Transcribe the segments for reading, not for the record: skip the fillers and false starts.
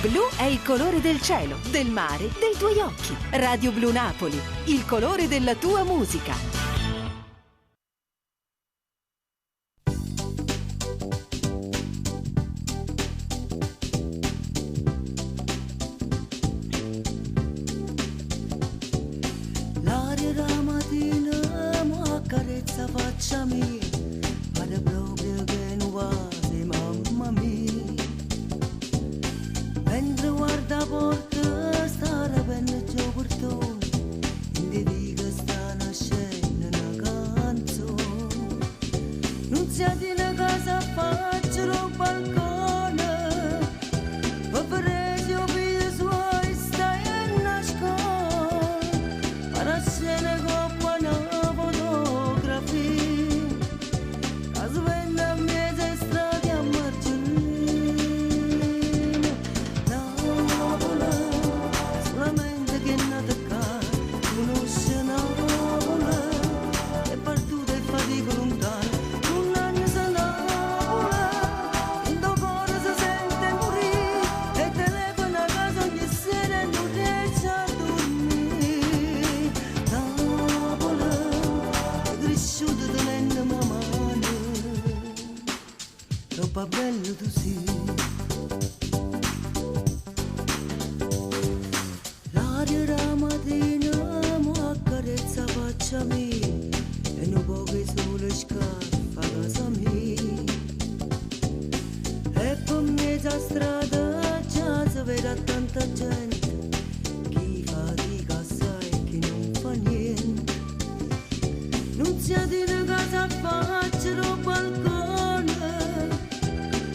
Blu è il colore del cielo, del mare, dei tuoi occhi. Radio Blu Napoli, il colore della tua musica. L'aria da mattina mi accarezza faccia mia, pare proprio che non va di mamma mia. Mentre guarda porta sta rapendo già portone, in te dico sta nascendo una canzone. Non siete una casa faccio un balcone, ma preso per suoi stai a nascondere, ma la scena coppa una fotografia, la sveglia a mezza strada a margine. Napoli, solamente che è nata qua, conosce Napoli, è partita e fatica lontana. Un anno se Napoli, in tuo cuore si sente morire, e telefona a casa ogni sera e non riesce a dormire. Napoli, è cresciuta tenendo mano, troppo bello tu sei. L'aria da mattina mi accarezza faccia mia, e un po' che sole scappa casa mia. E per mezza strada già si vede tanta gente, chi fatica assai e chi non fa niente. Non siete in casa faccia un balcone,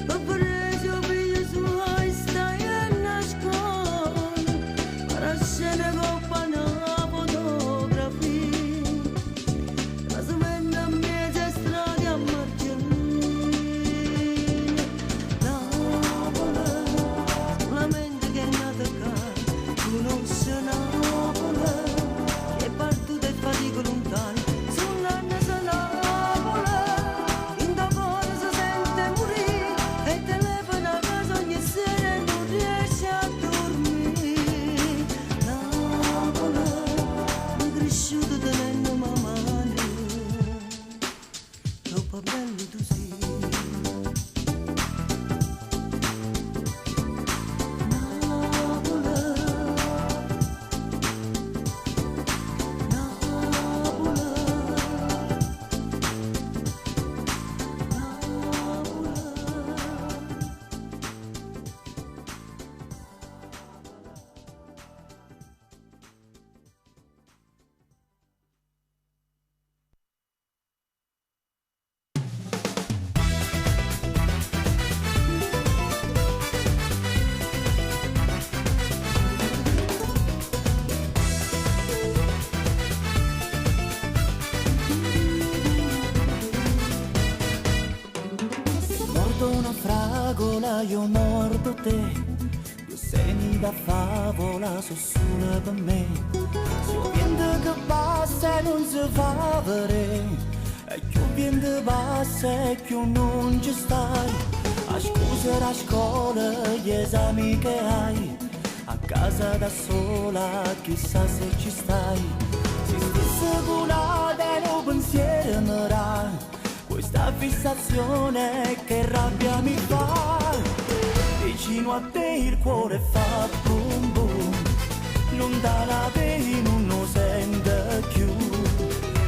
ma preso per suoi stai a nascondere, ma la scena coppa una fotografia, la sveglia a mezza strada a margine. Napoli, solamente che è nata qua, conosce Napoli, che è partita e fatica lontana. Sull'anno se Napoli, in tuo cuore si sente morire, e telefona a casa ogni sera e non riesce a dormire. Napoli, mi è cresciuto tenendo mano, troppo bello tu sei. Napoli, Mordo una fragola, io mordo te, due seni da favola sono solo per me. Se il vento che passa non si fa vedere, e più vento passa e più non ci stai. A scusa a scuola gli esami che hai, a casa da sola chissà se ci stai. Si stessa colata e non pensiero mi dà, questa fissazione che rabbia mi fa. Vicino a te il cuore fa boom boom, lontana te non lo sente più.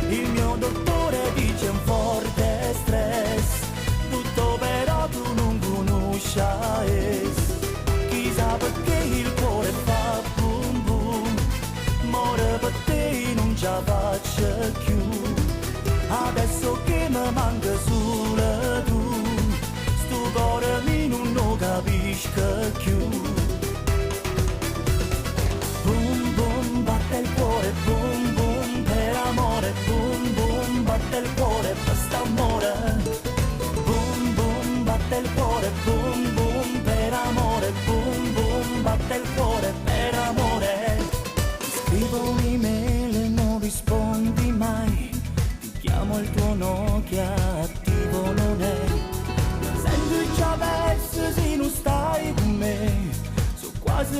Il mio dottore dice un forte stress, tutto però tu non conosci. Chissà perché il cuore fa boom boom, muore per te non ce la faccio più. Adesso che mi manca solo tu, sto cuore mi non lo capisco più. Boom boom batte il cuore, boom boom per amore, boom boom batte il cuore per st'amore. Boom boom batte il cuore, boom boom per amore, boom boom batte il cuore per amore. Scrivo un'email e non rispondi mai, chiamo il tuo Nokia, attivo non è. Sento già verso se non stai con me, so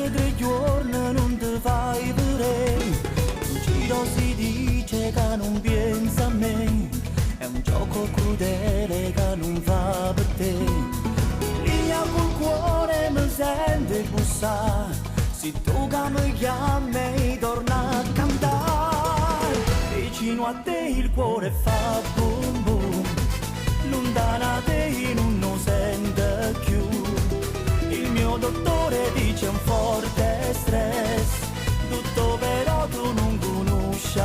che 3 giorni non ti fai vedere. Giro si dice che non pensa a me, è un gioco crudele che non va per te. Linea col cuore mi sente bussare, se tu che mi chiami torna a cantare. Vicino a te il cuore fa boom boom, lontana te non lo sente più. Il mio dottore dice un forte stress, tutto però tu non conosci.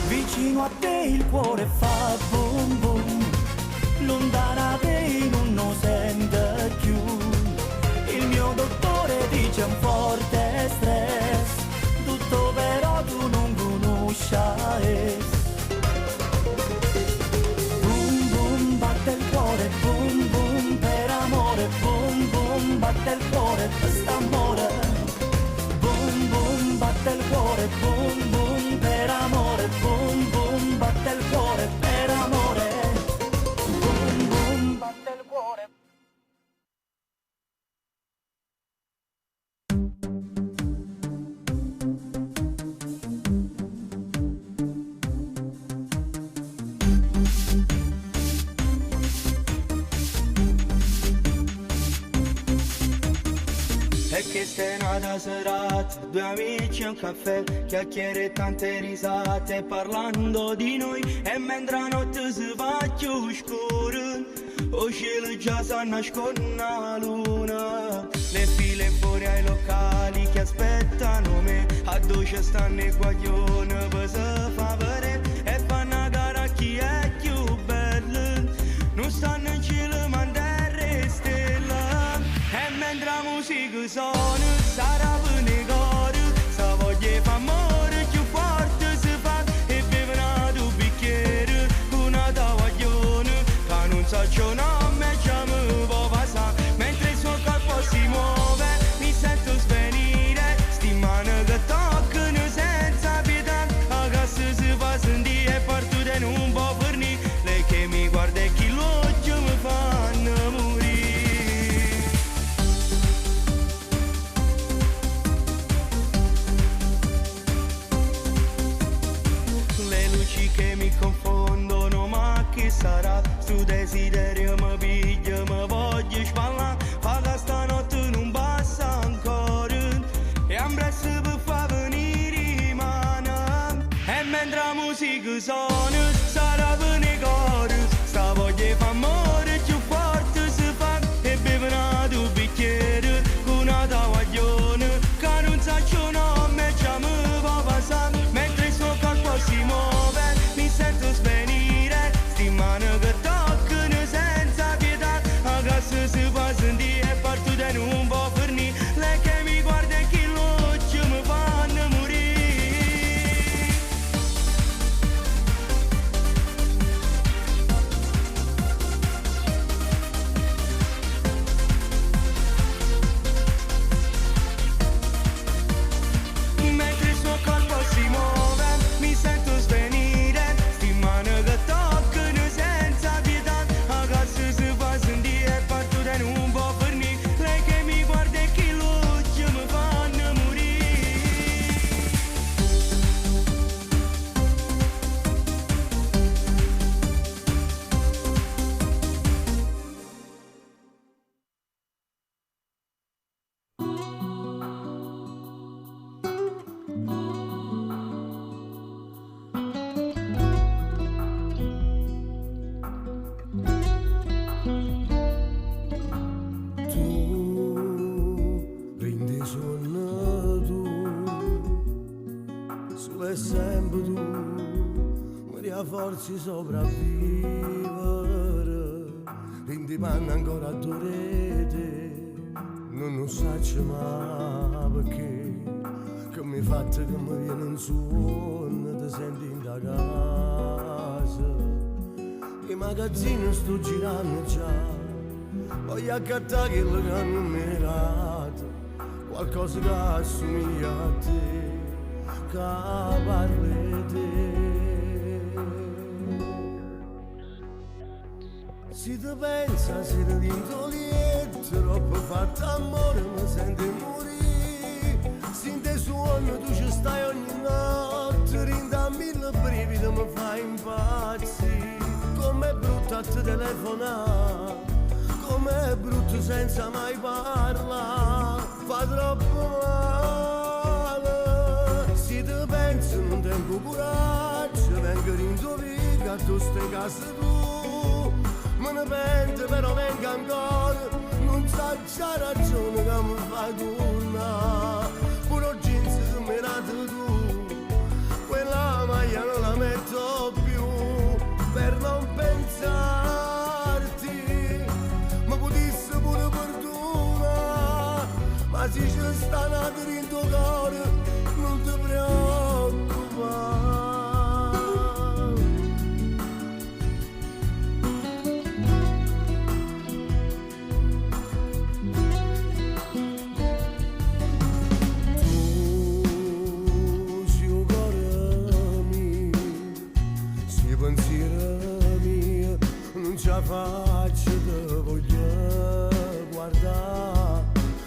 Vicino a te il cuore fa boom boom, lontana te non lo sente più. Il mio dottore dice un forte stress, tutto però tu non conosci. Boom boom batte il cuore, boom boom per amore, boom boom batte il cuore per st'amore. Boom boom batte il cuore, boom boom per amore, boom boom batte il cuore per amore. Boom boom batte il cuore. E che stai nata serata, 2 amici e un caffè, chiacchiere e tante risate parlando di noi. E mentre la notte si fa più scura, o cielo già si nasconde la luna. Le file fuori ai locali che aspettano me, a dove stanno i guaglioni per se fa vedere. E fanno a gara chi è più bello, non stanno in cielo ma in terra e stella. E mentre la musica suona, sarà per i cori, se voglia fa amore più forte si fa. E bevono 2 bicchieri, una taglione, che non sa ciò nome, già mi può passare. Mentre il suo corpo si muove, mi sento svenire, sti mani che toccano senza pietà. A casa si fa sentire e partire non può fornire. Lei che mi guarda e chi l'occhio mi fanno morire. Che mi confondono, ma che sarà? Sto desiderio mi piglia, mi voglio spallare. Fa che stanotte non basta ancora, e ambresse per far venire i mani. E mentre la musica suona, sarà per i cori, sta voglia fa amore più forte si fa. E bevono 2 bicchieri, una taglione, che non sa ciò nome, già mi può passare. Mentre il suo corpo si muove, mi sento svenire, sti mani che toccano senza pietà. A casa si fa sentire e parto da non può fornire. Lei che mi guarda e chi l'occhio mi fanno morire. Mentre il suo corpo si muove, mi sento svenire, sti mani che toccano senza pietà. A casa si fa sentire e parto da non può fornire. Lei che mi guarda e chi l'occhio mi fanno morire. Tu prendi sonno tu, solo e sempre tu, mi dia forza sopravvivere, prendi panna ancora a dorete, non saccio mai perché, che mi fatto che mi viene un suono, ti senti in da casa, i magazzini sto girando già, voglio accattare quello che hanno numerato, qualcosa che assomiglia a te, che parli te. Se ti pensa, se ti intolietto, troppo fatto amore, mi senti morire. Se in te suono tu ci stai ogni notte, rinda mille brividi, mi fai impazzire. Com'è brutto a te telefonare, com'è brutto senza mai parlare, fa troppo male. Se ti pensi non tengo coraggio, vengo rindovica a tu stai in casa tu. Me ne pento però vengo ancora, non so c'ha ragione che mi fai tornare. Pure jeans che mi hai dato tu, quella maglia non la metto più per non pensarti. Ma potessi pure perdona, ma se ci sta nato in tuo cuore non ti preoccupare. Ce la faccio te voglio guardare,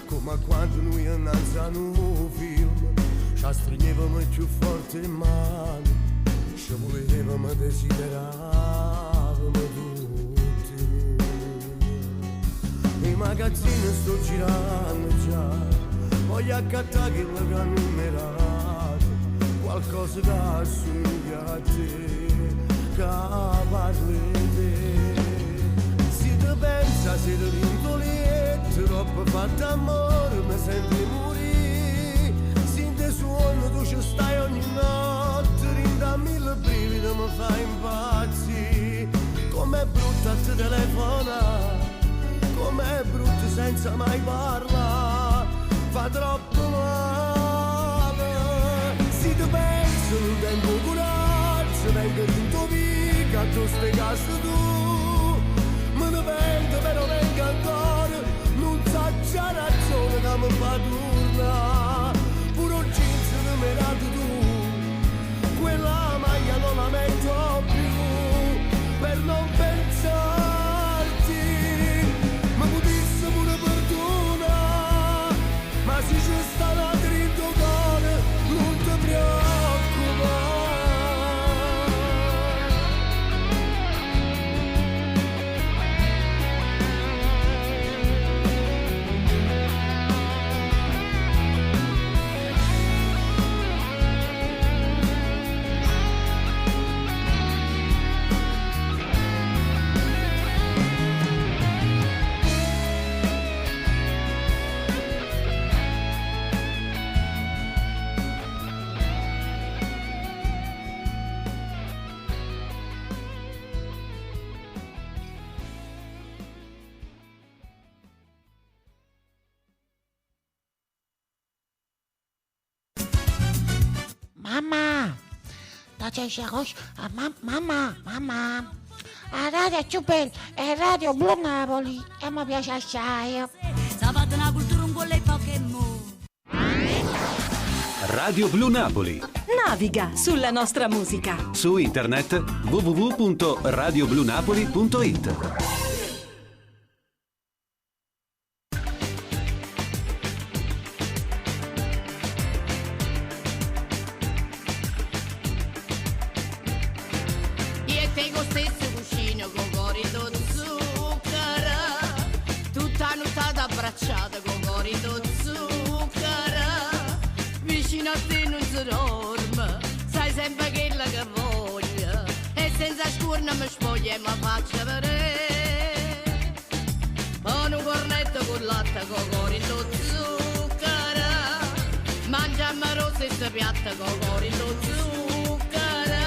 come quando noi innanzi a un film ci stringevamo più forte in mano, ci volevamo, desideravamo tutti. I magazzini sto girando già, voglio accattare quello che hanno numerato, qualcosa che assomiglia a te, che parli te. Pensa se ti vintoletto, troppo fatto amore, mi senti morire. Se in te suono tu ci stai ogni notte, rinda mille brividi, mi fai impazzire. Com'è brutto a te telefonare, com'è brutto senza mai parlare, fa troppo male. Se ti penso non tengo coraggio, vengo rindovica a tu stai casa tu. Me ne pento però vengo ancora, non so c'ha ragione che mi fa tornare. Pure un jeans che mi hai dato tu, quella maglia non la metto più per non pensarti. Ma potessi pure perdonare, ma se ci sta la dritto cuore non ti preoccupare. Mamma, da c'è mamma, la radio è più bella, è Radio Blu Napoli e mi piace assai. Radio Blu Napoli. Naviga sulla nostra musica. Su internet www.radioblunapoli.it. Piatta con cori lo zucchero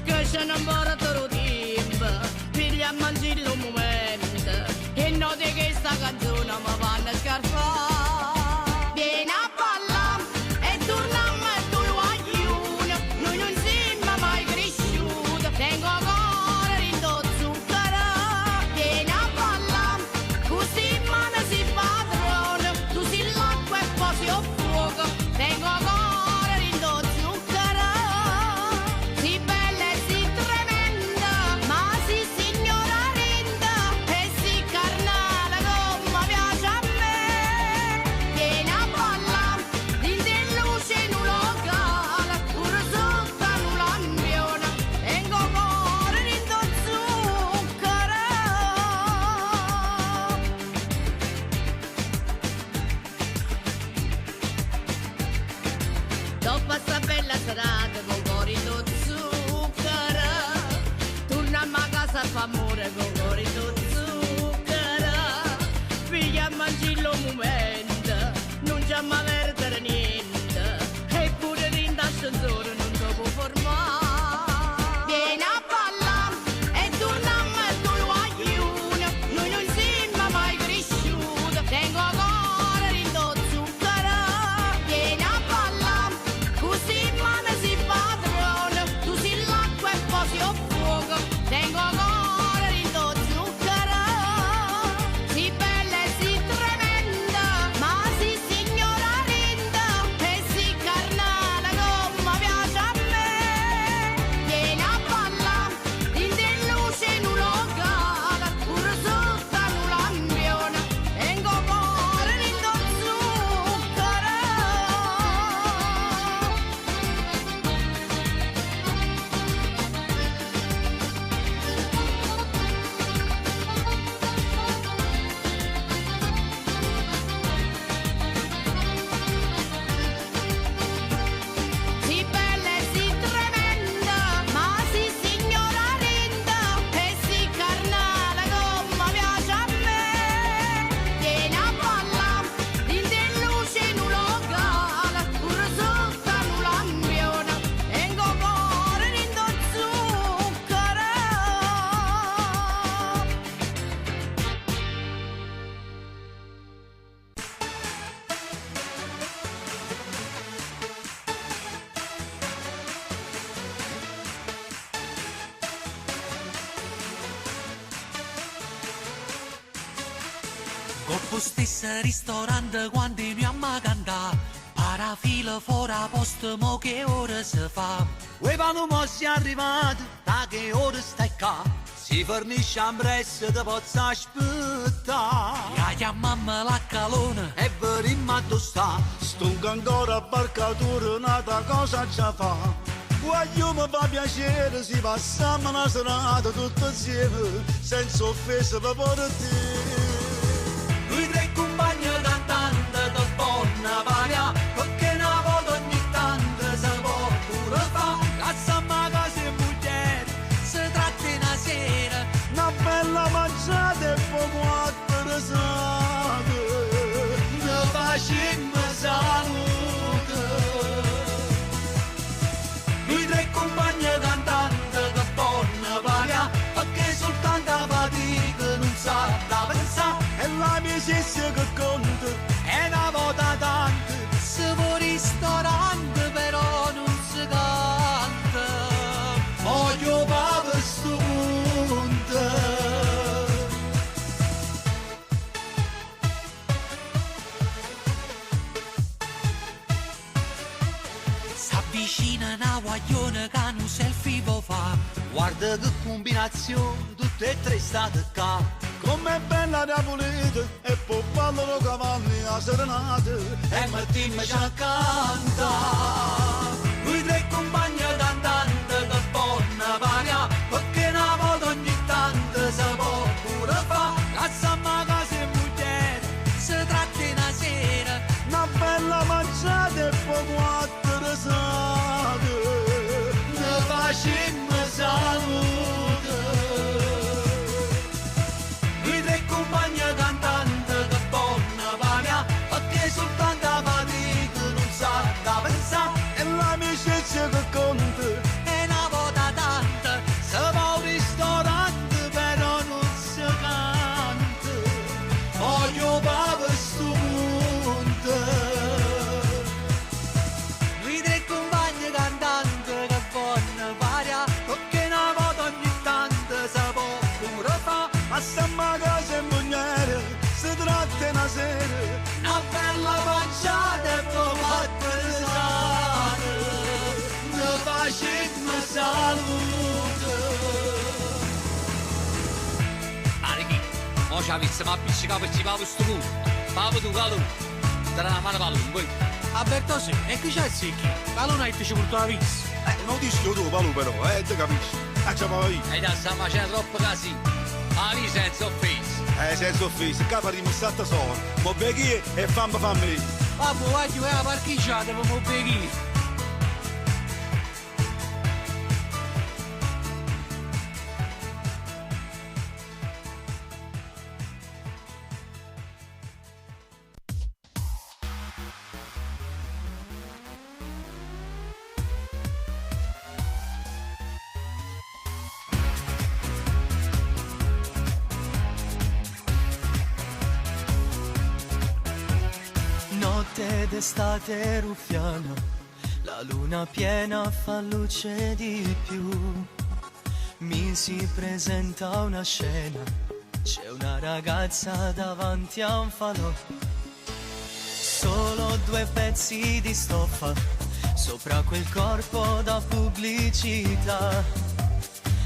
che c'è un moratore timba figlia a mangiare un momento e note che sta canzone mi fanno scarfare. Vieni a ballare e torniamo a due guaglione, noi non siamo mai cresciuti, tengo cuore in lo zucchero. Vieni a ballare sa fa amore con cuore di zucchero. Figlia a mangillo un momento, non c'è mai perdere niente, eppure l'indascensore non si può formare. Vieni a ballare e torniamo al tuo guaglione, noi non siamo mai cresciuti, tengo cuore di zucchero. Vieni a ballare, così mano si padrona, tu sei l'acqua e poi si il fuoco, tengo cuore di zucchero. Si bella e si tremenda, ma si signora linda, e si carnale come piace a me. Vieni a ballare, in de luce in un locale, pure sotto un lampione, tengo cuore di zucchero. Si bella e si tremenda, ma si signora linda, e si carnale come piace a me. Vieni a ballare, in de luce in un locale, pure sotto un lampione, tengo cuore di zucchero. Coppo stesso ristorante quando iniamo a cantare, parafila fuori a posto, mo che ora si fa? Uè quando mo si è arrivati, da che ora stai qua? Si fornisce a presso, te posso aspettare. Ya chiamamma la calona, E verimmo a dove sta, stunca ancora a barcatura, un'altra cosa già fa. Voglio mi fa piacere, si passiamo una serata tutti insieme, senza offesa per te. lui tre compagni cantanti da buona paria, perché una volta ogni tanto si può pure fa. Cazzamma casa e mujer, Si tratta una sera, una bella mangiata e poco attrezzato. Ne facciamo salute. lui tre compagni cantanti da buona paria, perché soltanto a fatica non sa da pensare. E la mia amicizia che conta è una volta tante. Si può ristorante però non si canta. Voglio papà sto punto. S'avvicina una guaglione che un selfie può fa. Guarda che combinazione, tutte e tre state qua. Com'è bella la pulita e poi ballano cavalli a serenate. E Martina ci canta. Lui tre compagni cantanti che buona paria, perché una volta ogni tanto si può pure fa. Cazzamma casa e mujer, Si tratta una sera, una bella mangiata e poco attrezzato. Ne facciamo salute. lui tre compagni cantanti che buona paria, perché soltanto a fatica non sa da pensare. E l'amicizia che conta E una volta tanta, se va al ristorante però non si canta. Voglio papà sto punto. lui tre compagni cantanti che buona paria, perché una volta ogni tanto si può pure fa. Ma stiamo a casa e mugnere, si tratta una sera. Una bella panciata e poi attrezzato. Ne facciamo salute. Arichi, mo ci avessimo appiccicato per ci pavo sto culo. Pavo tu, calo. Dare una mano palun, voi. Alberto sì, e che c'è il secchi? Allora hai ci portato la pizza. Non dici tu, Paolo, però, te capisci? Già poi. E da sta facendo troppo casino. Ali senza offesa. Senza offesa, capa di missata solo. Mo beghi e fammi. Babbo, vai che vai a parcheggiare, per mo' beghi. d'estate ruffiana, la luna piena fa luce di più. Mi si presenta una scena, c'è una ragazza davanti a un falò. Solo 2 pezzi di stoffa sopra quel corpo da pubblicità.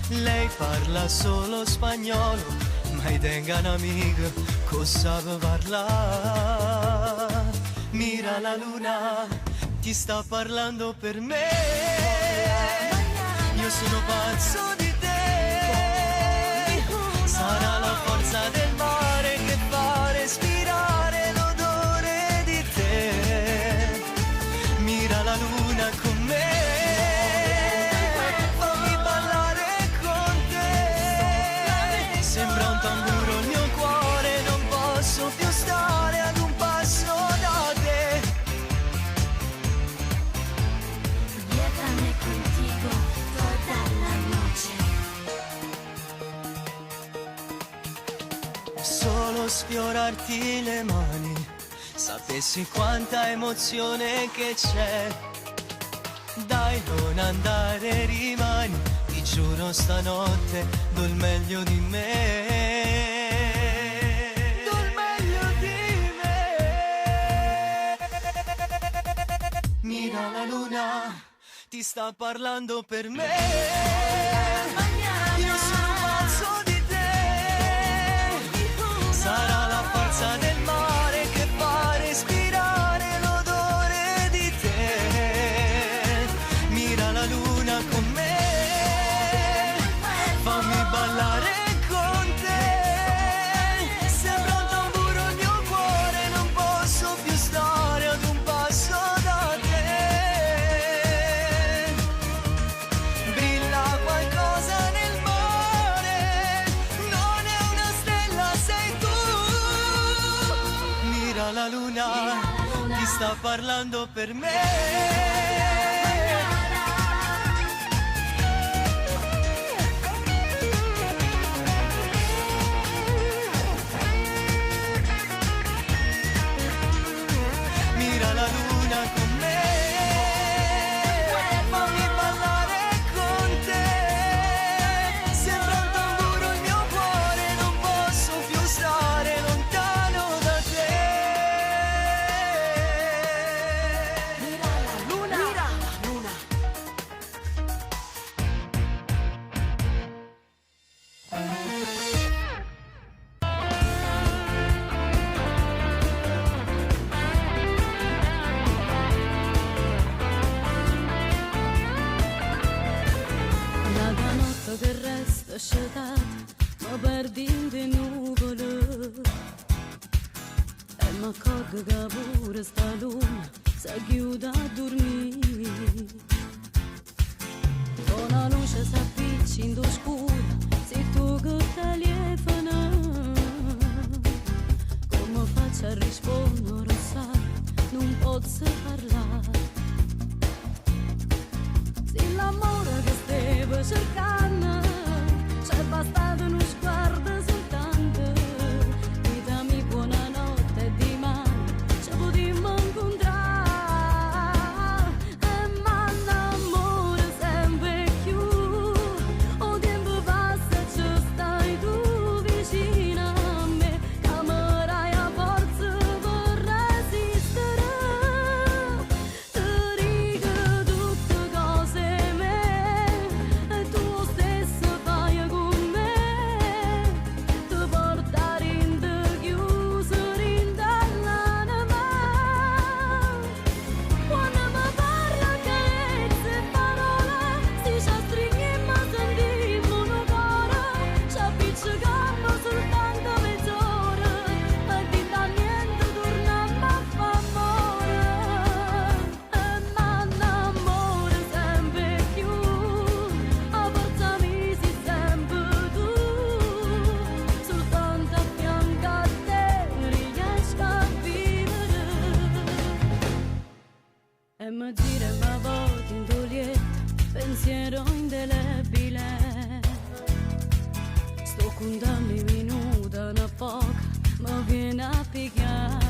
Lei parla solo spagnolo, ma i tengan amiga, cosa parla? Mira la luna, ti sta parlando per me. Io sono pazzo di te. Sarà la forza del mare che fa respirare l'odore di te. Mira la luna con me. Fammi ballare con te. Sembra un tamburo il mio cuore, non posso più stare ad un passo da te. Llévame contigo toda la noche. Solo sfiorarti le mani, sapessi quanta emozione che c'è. Dai, non andare, rimani, ti giuro stanotte do il meglio di me. Do il meglio di me. Mira la luna, ti sta parlando per me. Io sono pazzo di te. Sarà la forza del mare che fa respirare l'odore di te. Mira la luna con me. Fammi ballare con te. Sembra un tamburo il mio cuore, non posso più stare ad un passo da te. Brilla qualcosa nel mare, non è una stella, sei tu. Mira la luna, ti sta parlando per me. Mira la luna con me. Fammi ballare con te. Sembra un tamburo il mio cuore, non posso più stare lontano da te. Mira la luna, mira la luna. La notte che resta sciatata, ma perdi in te nuvole. E mi accorgo che pure sta luna si chiude a dormire. Con la luce si appiccia in scuro, se tu che telefona. Come faccio a rispondere, sai, non posso parlare. Se l'amore che stavo cercando c'è bastato uno sguardo soltanto. Ditami buonanotte e di mano ci potremmo incontrare. E ma l'amore sempre più, o tempo passa e ci stai tu vicino a me. Camerai a forza per resistere. Ti dico tutte cose mie e tu stesso fai con me. Ti portare in te chiuso in dall'anima. Quando mi parla carezze e parole, si ci stringiamo, sentimmo un cuore. Ci appiccichiamo soltanto mezz'ora e di da niente torniamo a fa amore. E ma l'amore sempre più, a forza mi si sempre tu. Soltanto a fianco a te riesco a vivere. E mi gira e mi volta in toglietta, pensiero indelebile. Sto contando i minuti, una poca, ma viene a picchiare.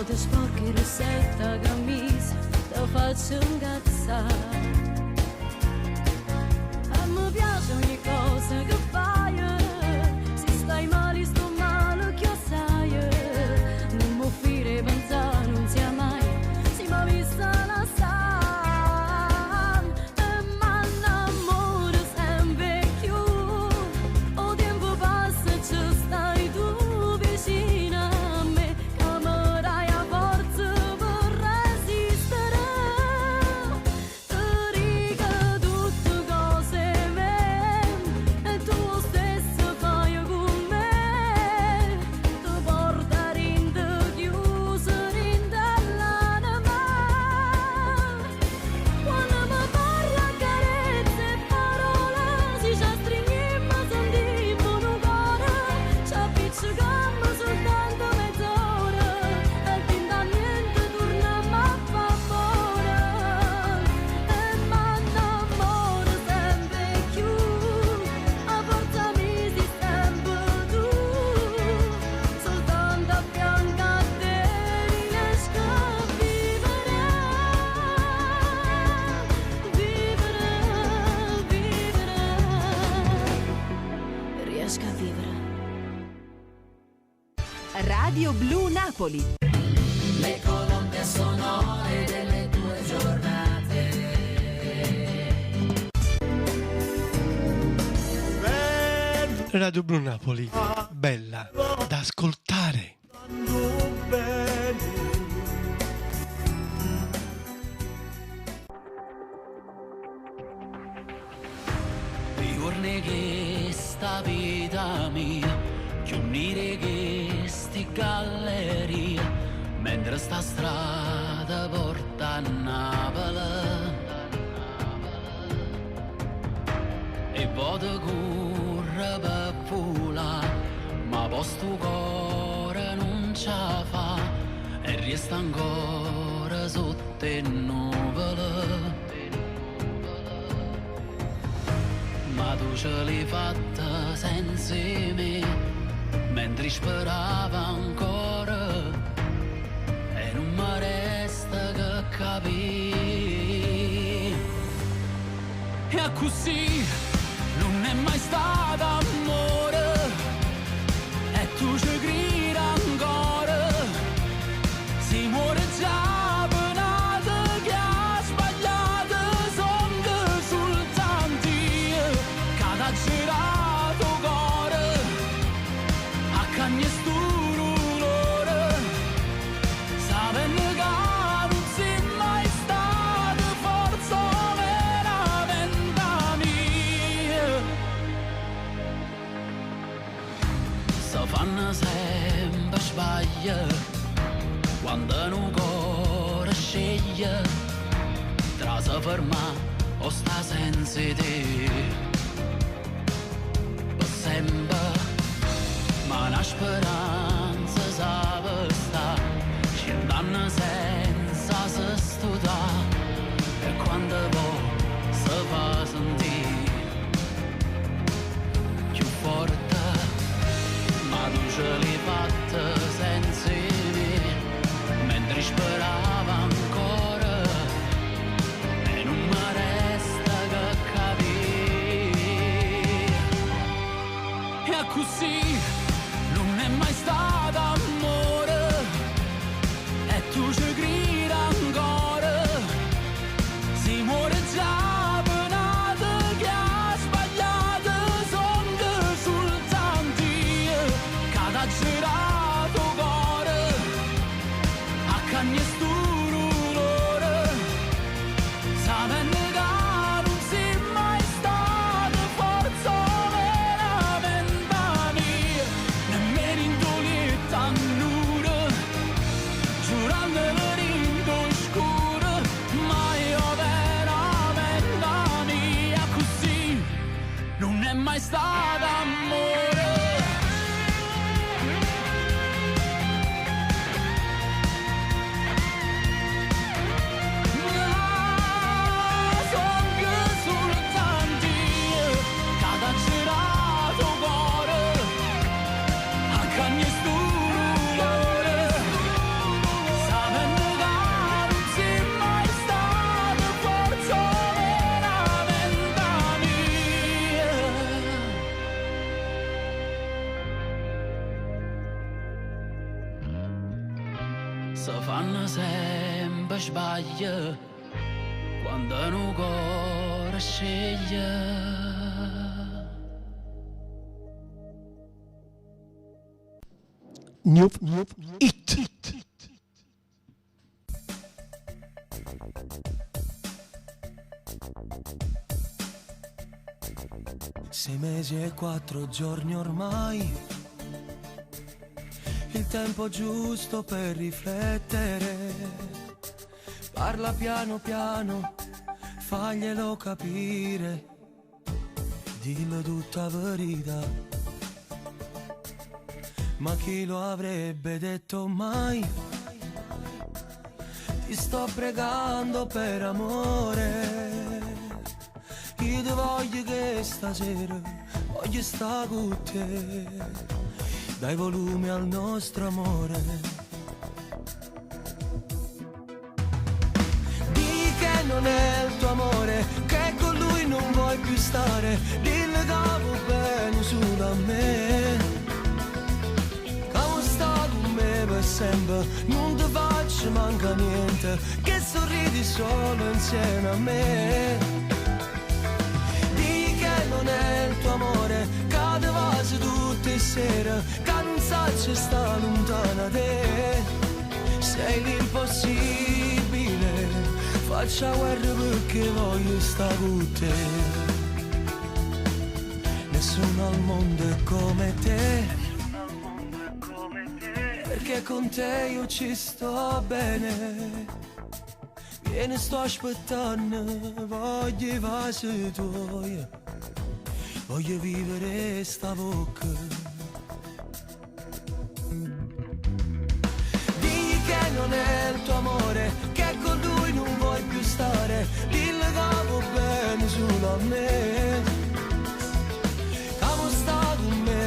ti sporchi rosetta camisa, ti faccio incazzare. A me piace ogni cosa che fai, se stai male sto male che sai, non mi offrire pensare non sia mai, si mi ha vista la sa, e mi innamoro sempre più, o tempo passa e ci stai tu vicina a me, che mi dai a forza per resistere, ti dico tutte cose vere, e tu stesso fai con me, ti porta rinde chiusa, rinde all'anima, quando mi parla carezze e parole, si ci stringiamo, sentiamo un cuore, ci appiccichiamo soltanto mezz'ora, e finta niente torniamo a favore, e mi innamoro sempre più, a forza mi si sempre tu, soltanto a fianco a te riesco a vivere, riesco a vivere. Radio Blu Napoli. Le colonne sonore delle tue giornate. Radio Blu Napoli, bella da ascoltare. Giorni che sta vita mia, chiunire che sti galleria, mentre sta strada porta a Napoli, e vado corre per volare, ma posto cuore non ce la fa, e resta ancora sotto le nuvole. Ma tu ce l'hai fatta senza me, mentre sperava ancora, e non mi resta che capire. E così non è mai stato amore, e tu ci credi ancora, si muore già. Sempre sbaglia quando un cuore sceglie tra se ferma o sta senza te, per sempre, ma una speranza sa sta, scendendo senza se studiare, e quando poi si fa sentire più forte. Ma tu ce l'hai fatta senza me, mentre sperava ancora, e non mi resta che capire. E così non è mai stato amore, e tu ci credi ancora, si muore già. mi fanno sempre sbagliare quando un cuore sceglie. It. 6 mesi e 4 giorni ormai, il tempo giusto per riflettere. Parla piano piano, faglielo capire, dillo tutta verità. Ma chi lo avrebbe detto mai? Ti sto pregando per amore. Io ti voglio che stasera voglio stare con te. Dai volume al nostro amore. Di che non è il tuo amore, che con lui non vuoi più stare. Dillo che va bene solo a me. Per sempre, non ti faccio manca niente, che sorridi solo insieme a me. Di che non è il tuo amore, che ti vasi tutte le sere, che non sai se sta lontana da te. Sei l'impossibile, faccia guerra perché voglio stare con te. Nessuno al mondo è come te, perché con te io ci sto bene. Vieni, sto aspettando, voglio i vasi tuoi, voglio vivere sta bocca. Di che non è il tuo amore, che con lui non vuoi più stare. Dillo che va bene solo a me.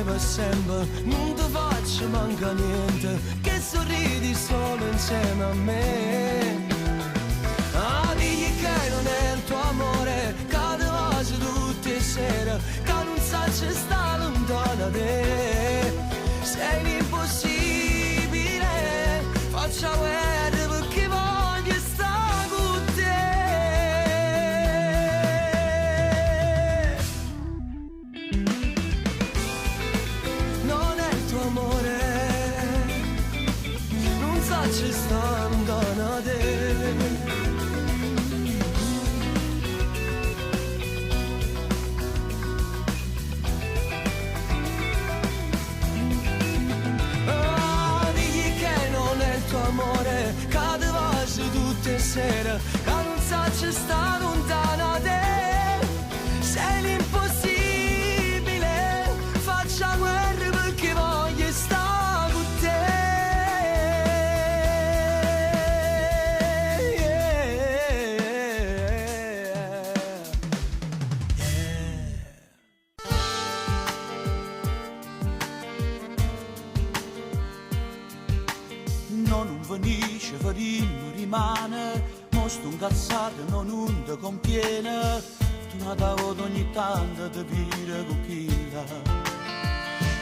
Per sempre, non ti faccio manca niente, che sorridi solo insieme a me. Ah, digli che non è il tuo amore, che ti vasi tutte le sere, che non sai se sta lontana da te. Sei l'impossibile, faccia guerra perché voglio stare con te. Ci sta lontana da te. Ah, digli che non è il tuo amore, che ti vasi tutte le sere, che non sa ci sta lontana da te. Sei l'impossibile, faccia guerra perché voglio stare con te. Finisce, farinno rimane, mostro un cazzato non unde compiene, tu una tavola ogni tanto ti pire con chilla.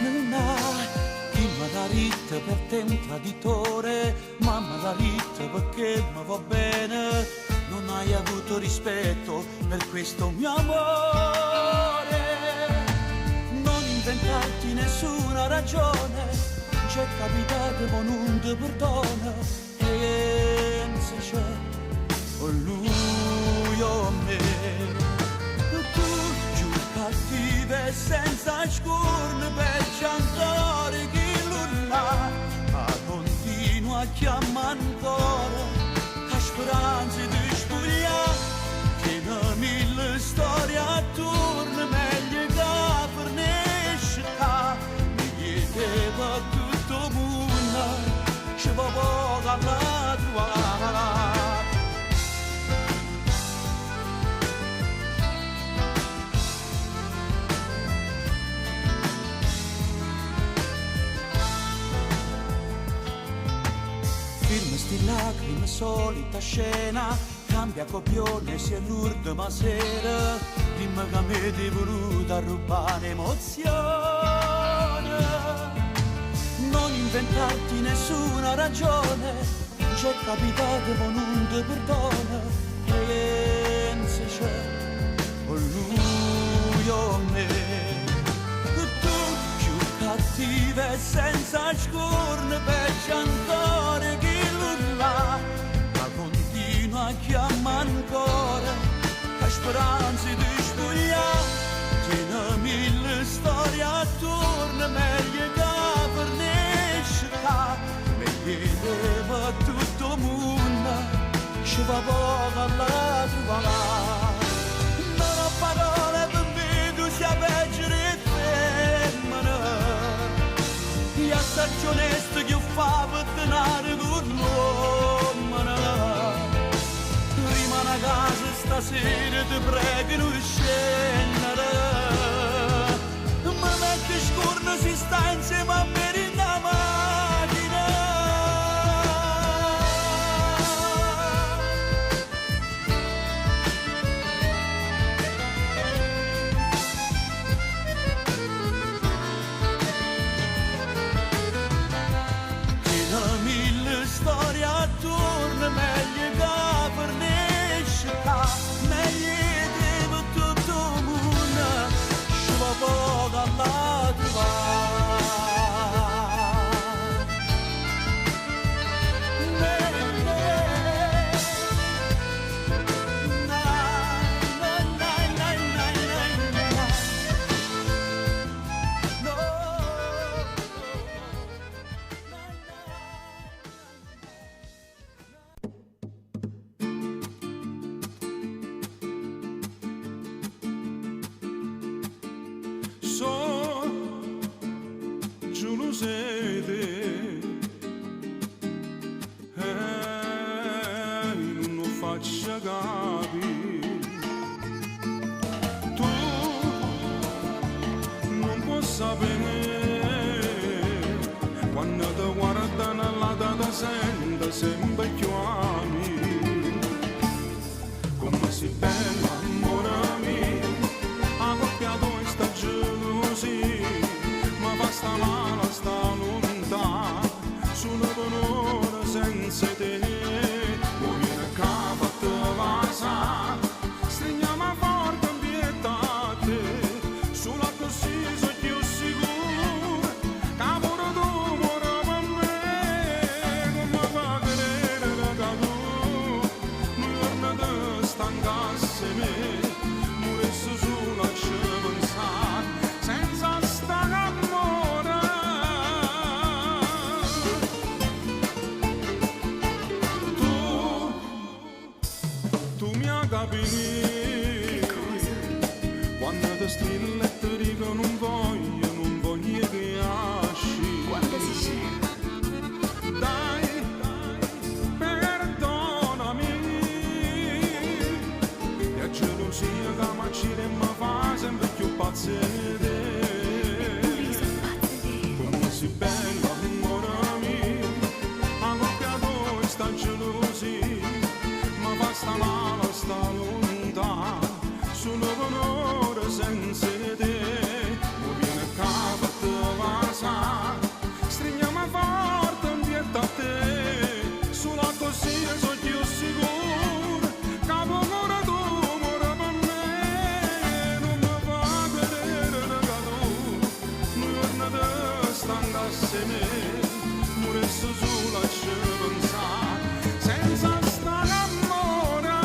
Non hai chi mi dà ritta per te un traditore, mamma dà ritta perché mi va bene, non hai avuto rispetto per questo mio amore. Non inventarti nessuna ragione, c'è capitato ma non ti perdona, pensa c'è o lui o me. Tu giù cattive senza scorne per ciantare chi l'urla, ma continua a chiamare ancora a speranze di spogliare, che da mille storie attorno meglio che per nescita, mi chiedeva tutto mondo, ci va poco alla tua. Firme sti lacrime, solita scena, cambia copione, si è l'ultima sera, prima che mi ti voluta rubare emozione. Non inventarti nessuna ragione, c'è capitato con un te perdona, pensa c'è o lui o me. Tu più cattiva e senza scorne, peggio ancora chi là, ma continua a chiamare ancora, a speranza di spogliare. Tiene mille storie attorno, meglio che per nescita, meglio per tutto il mondo, ci va poco alla trovare. Non ho parole per me, tu sei peggio di femmina, io sono onesto che fa per tenere con l'uomo. Rimane a casa stasera, ti prego non scendere. Ma metti scorno si sta insieme a me in una macchina. Tiene mille storie attorno, meglio che per nescita, meglio per tutto il mondo, ci va poco alla trovare. Quando ti guarda nella data sente sempre più ami, come si bella amore mio, accoppiato in sta gelosia, ma fa sta male sta lontana, solo per ora senza te, vuoi viene a capo a te vasa, stringiamo forte in pietate, solo così sono più sicuro, cavolo tu muore per me, come fa a credere che tu, mi torna da stancasse me, moresse solo a ci pensare, senza stare amore. Tu mi hai capito, quando ti strillo e ti dico non voglio che asci. Quando si scende, Dai, perdonami, e gelosia che mi accide e mi fa sempre più pazzo di te. Come si bella amore mio, accoppiato in sta gelosia, ma fa sta male sta lontana, solo per ora senza te, mi viene a capo a te vasa, stringiamo forte in pietate, solo così sono più sicuro, capo ora tu muore per me, non mi fa vedere che tu, mi torna da stancasse me, moresse solo a ci pensare, senza stare amore.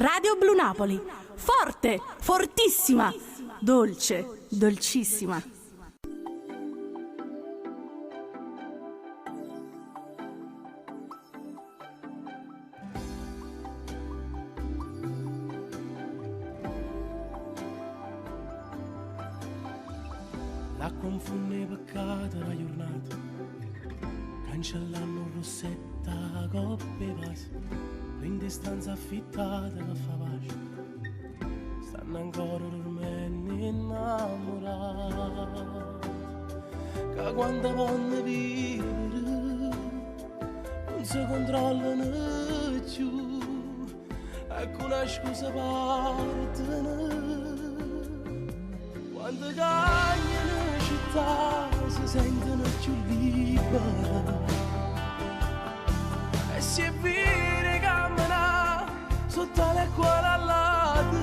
Radio Blu Napoli. Forte, fortissima, dolce, dolcissima. La confonde peccata la giornata, cancellando rossetta, coppe e vasi, quindi stanza affittata che fa pace, stanno ancora dormendo innamorati, che quando vanno vivere non si controllano più, ecco una scusa partono, quando cagnano città si sentono più liberi e si è vero cammina sotto le cuore all'alto,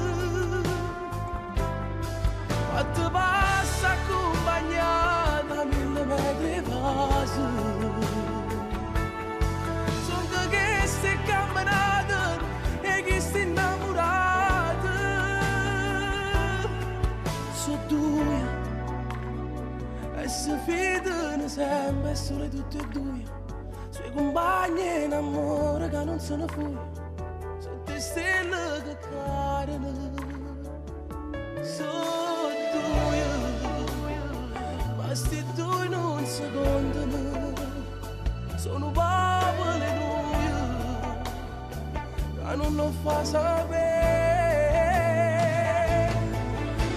quando passa accompagnata 1000 metri passo, sono che stai camminando e che stai innamorata, sono due e si fidano sempre sole tutte e due, suoi compagni in amore che non sono fuori, sotto stelle che cadono, sono due, ma sti due non si contano, sono popoli noi, che non lo fa sapere,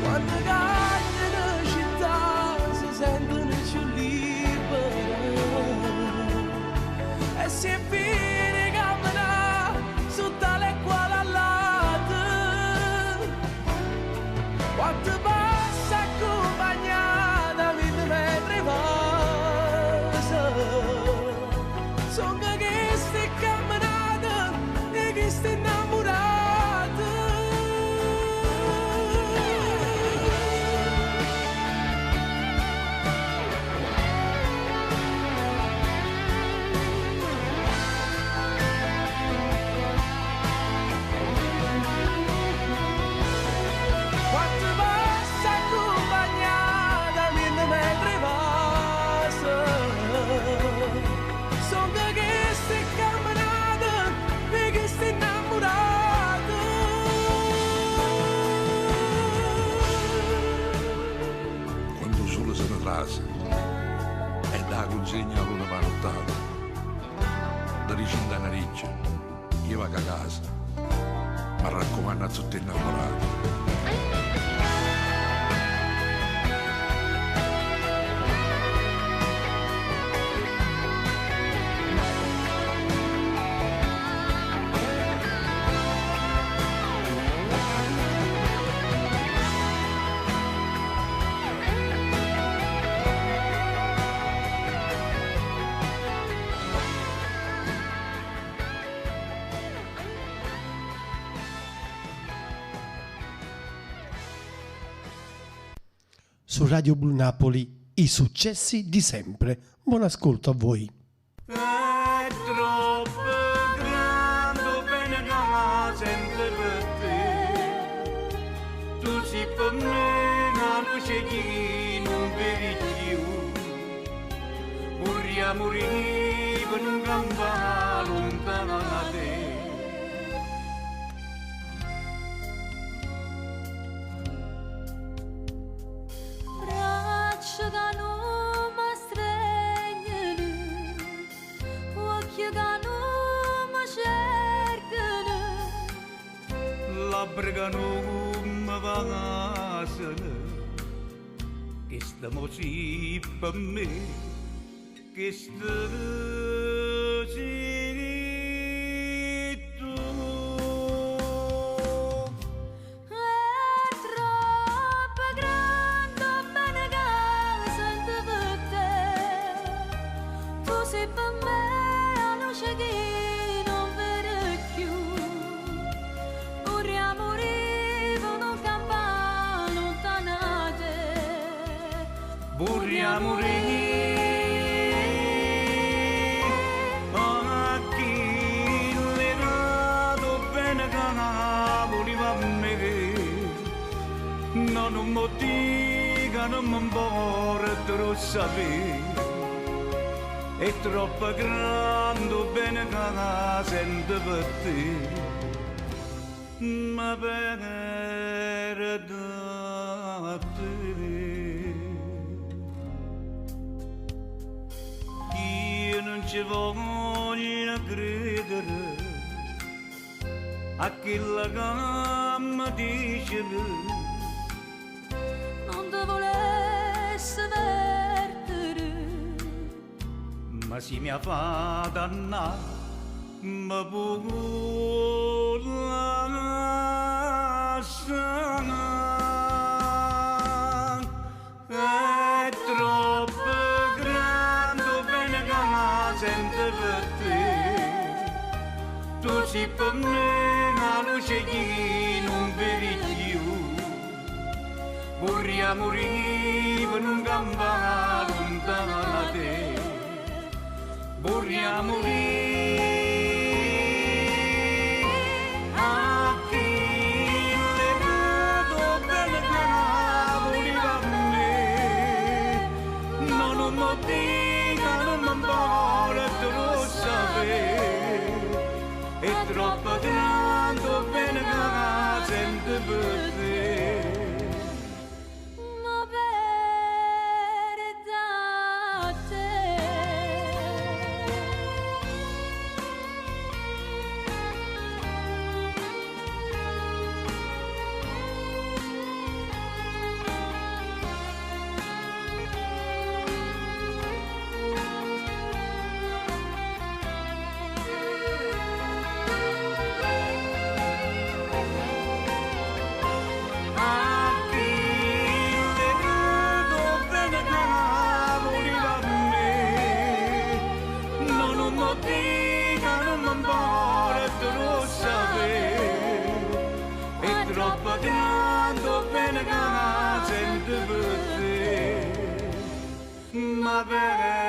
quando cagnano città si sentono più liberi e si è fine cammina sotto le quale all'alto, quando passa accompagnata 1000 metri passa, sono che stai camminata e che stai innamorata. Quando passa accompagnata 1000 metri passa, sono che stai camminata e che stai innamorata. Quando il sole se ne trasa e dà consegna a luna panottata, da ricinta una riccia, io vado a casa, ma raccomando a tutti innamorati. Su Radio Blu Napoli, i successi di sempre. Buon ascolto a voi. È troppo grande bene che la sento per te, tu sei per me una luce che non vedi più, vorremmo morire per un gamba lontano da te. Braccia che non mi stringono, occhi che non mi cercano, labbra che non mi passano, che stiamo sì per me, che stiamo sì tu. è troppo grande bene che sento per te, tu sei per me la luce che non vedo più, vorremmo morire per un campano lontanate, Vorremmo morire ma chi le dato bene che non mi dica, non mi vorrei sapere. È troppo grande bene che la sento per te, ma per te. Io non ci voglio credere a quella che mi dice, non ti volesse perdere, ma si mi fa dannare, ma può lasciare. È troppo grande bene che la sento per te. Tu sei per me la luce che non vedi più. Vorrei morire per un gamba lontano da te. Vorrei morire a chi le vedo bene che voleva me. Non mi dica, non mi vuole tu sapere. È troppo grande bene che la sento per te. ma per te. Troppo grande bene che la sento per te, ma per te.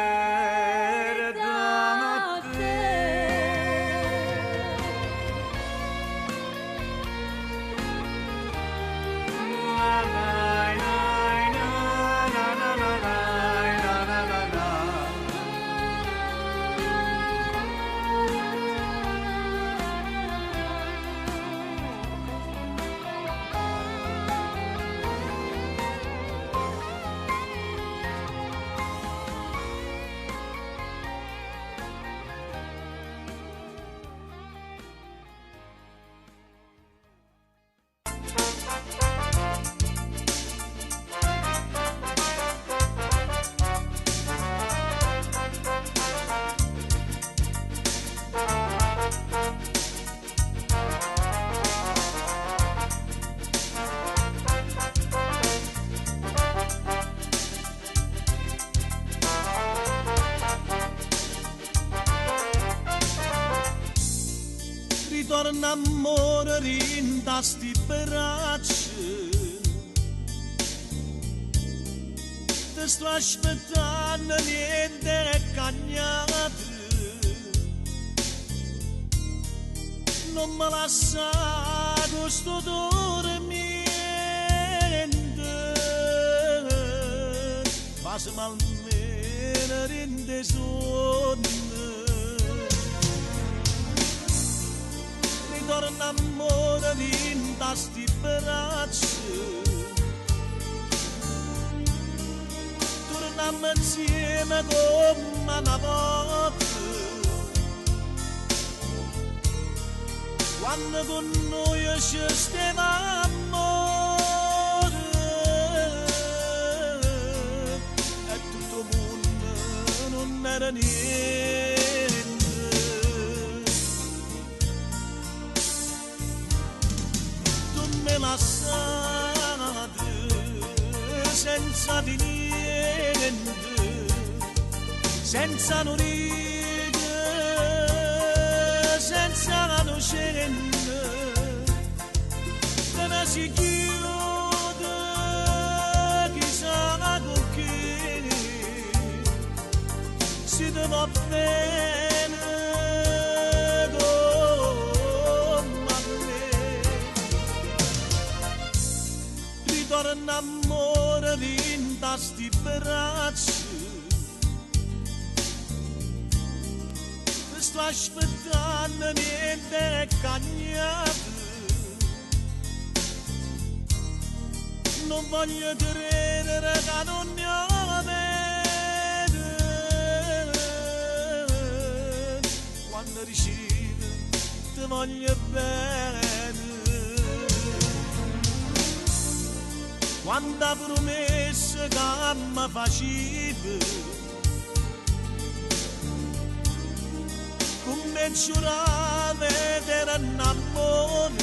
Ritorna amore rinda sti braccia, ti sto aspettando niente è cagnato, non me lascia questo dormiente, ma se almeno rinde sonno. Ritorna amore rinda sti braccia, torniamo insieme come una volta, quando con noi ci stavamo amore, e tutto il mondo non era niente. Me lasciate senza di niente, senza nurighe, senza lucente, te ne si chiude chissà con chi, si te va bene. innamora in tasti bracci. Sto aspettando niente cagnato. Non voglio credere che non ne ho bene. Quando riuscite ti voglio bene. Quando promessa che mi facevi, come giurava ed era un amore,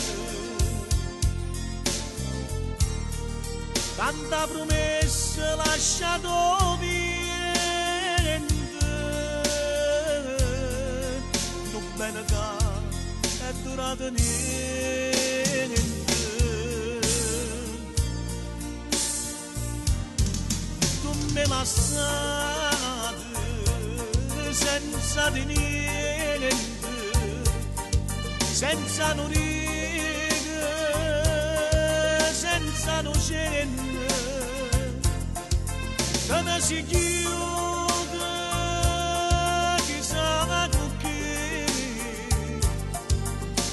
tanta promessa lasciato vivere, non bene che è durato niente. Tu mi lasciate senza di niente, senza un riga, senza un cenno, come si chiude chissà con chi,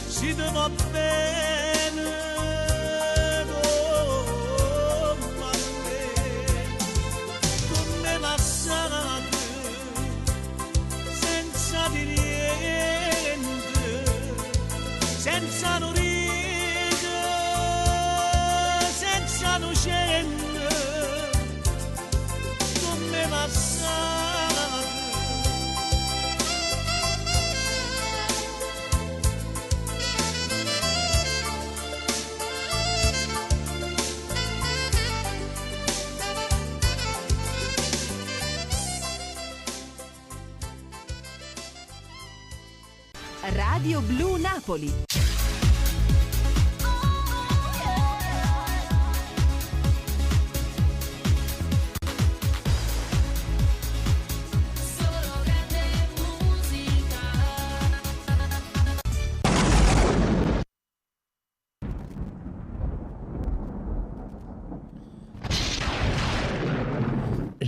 si ti va bene come a me, come lasciate senza di niente, senza un riga, senza un cenno, come lasciate. Radio Blu Napoli.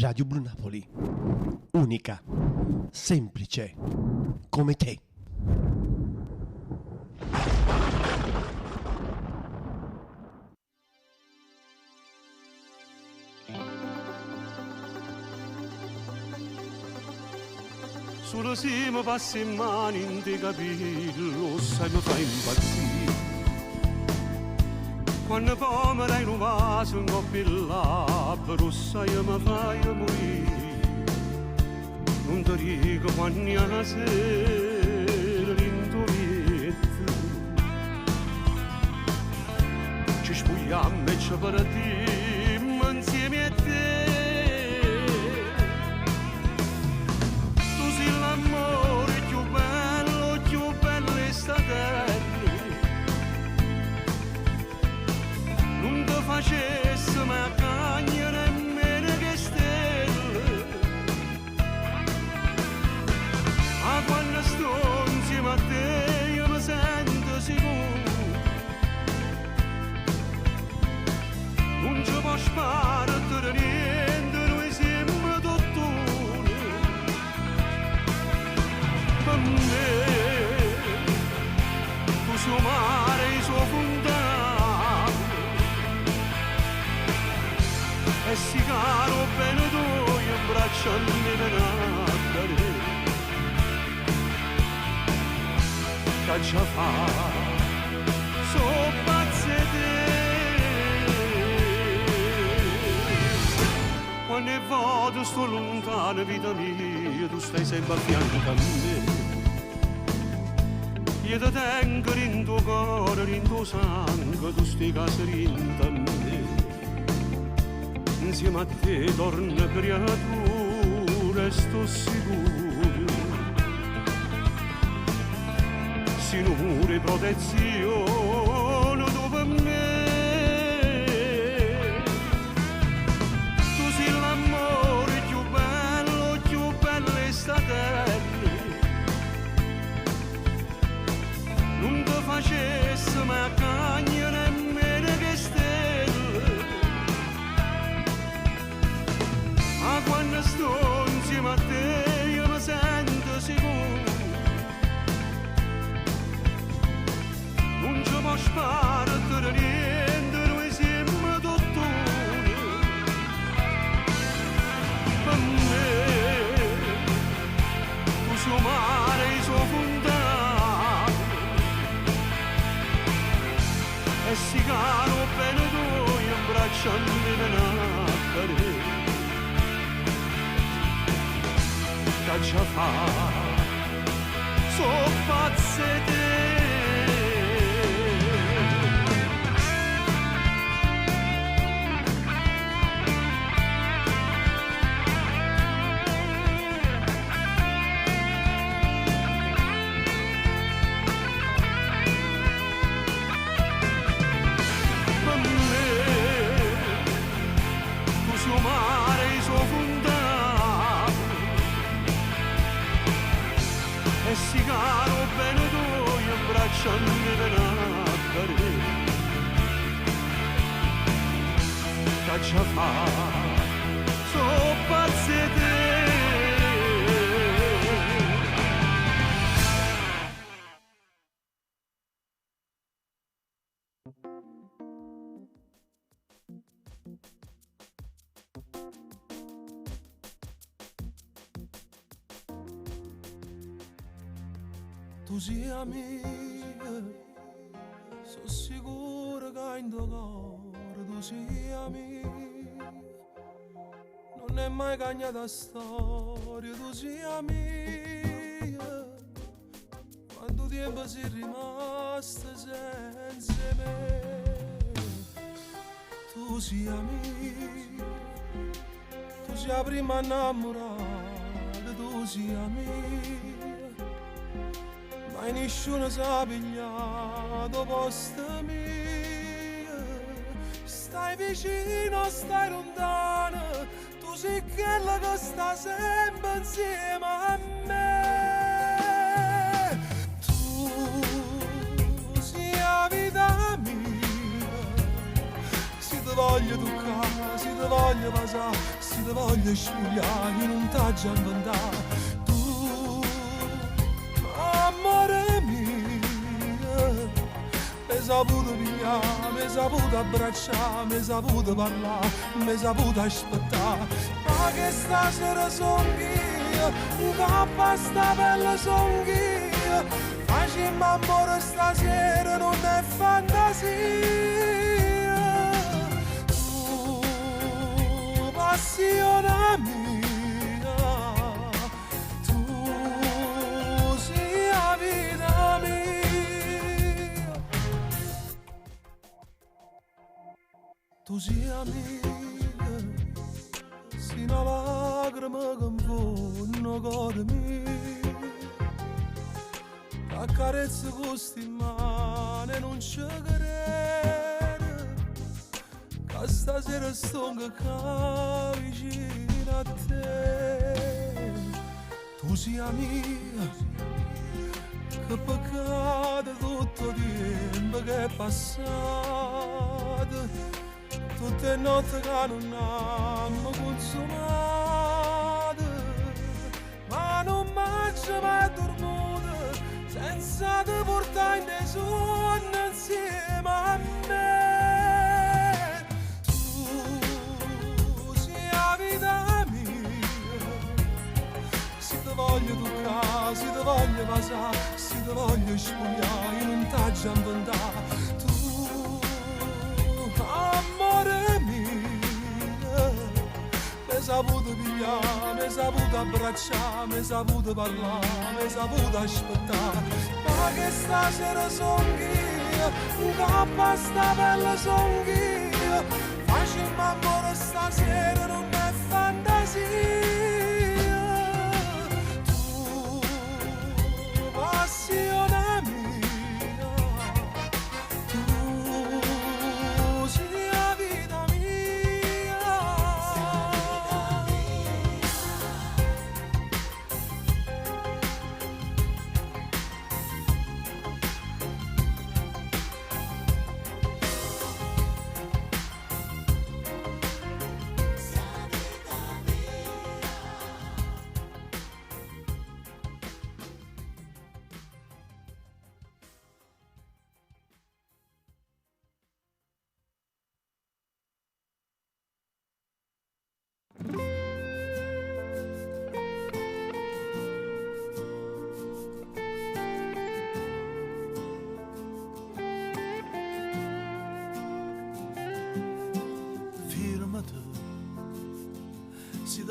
Radio Blu Napoli, unica, semplice, come te. Solo se mi passi in mano in te capello, sai mi fai impazzire. Quando poi mi dai un vaso, un coppio di labbra, sai mi fai morire. Non ti dico quando la sera l'intuito ci spogliamo e ci partiamo insieme a te. L'amore più bello è sta terra, non ti facesse mai cagna nemmeno che stelle. Ma quando sto insieme a te io mi sento sicuro, non ci posso perdere niente, noi siamo dottori. Per me, tu suo mare, il suo fondato, e si caro bene tu, io braccia mi venate, caccia fa, so pazze te. Quando vado sto lontano, vita mia, tu stai sempre a fianco a me. Io ti tengo in tuo cuore, in tuo sangue, tu stai caserino a me. Insieme a te torna creatura e sto sicuro. Si numeri protezione tu per me. Non ti facesse mai cagna nemmeno che stelle. abbracciarmi menacare che già fa so pazze te. E si caro bene tu io abbracciami venacare caccia fa so pazze te. Tu sia mia, sono sicuro che in tuo cuore tu sia mia, non è mai cagnata storia, tu sia mia, quanto tempo sei rimasta senza me, tu sia mia, tu sia prima innamorata, tu sia mia. Ma nessuno sa pigliato posto mio. Stai vicino, stai lontano, tu sei quella che sta sempre insieme a me. Tu sei la vita mia, se ti voglio toccare, se ti voglio passare, se ti voglio spogliare, io non t'aggia inventare. Amore mio, mi saputo pigliare, mi saputo abbracciare, mi saputo parlare, mi saputo aspettare. Ma che stasera son io, un capo a sta pelle son io. Facciamo amore stasera, non è fantasia. Tu, passione mia. Tu sia mia, sei una lacrima che mi fanno cuore mio, accarezza queste mani non ci credo, che stasera sto vicino a te. Tu sia mia, che peccato tutto tempo che è passato, tutte notti che non abbiamo consumato, ma non mangio mai dormito senza te portare in dei sogni insieme a me. Tu sei la vita mia, se ti voglio toccare, se ti voglio passare, se ti voglio spogliare, io non t'aggia inventare. Amore mio, mi saputo pigliare, mi saputo abbracciare, mi saputo parlare, mi saputo aspettare. Ma che stasera son io, un capo a sta pelle son io. Facciamo amore stasera, non è fantasia. Tu, passione mia.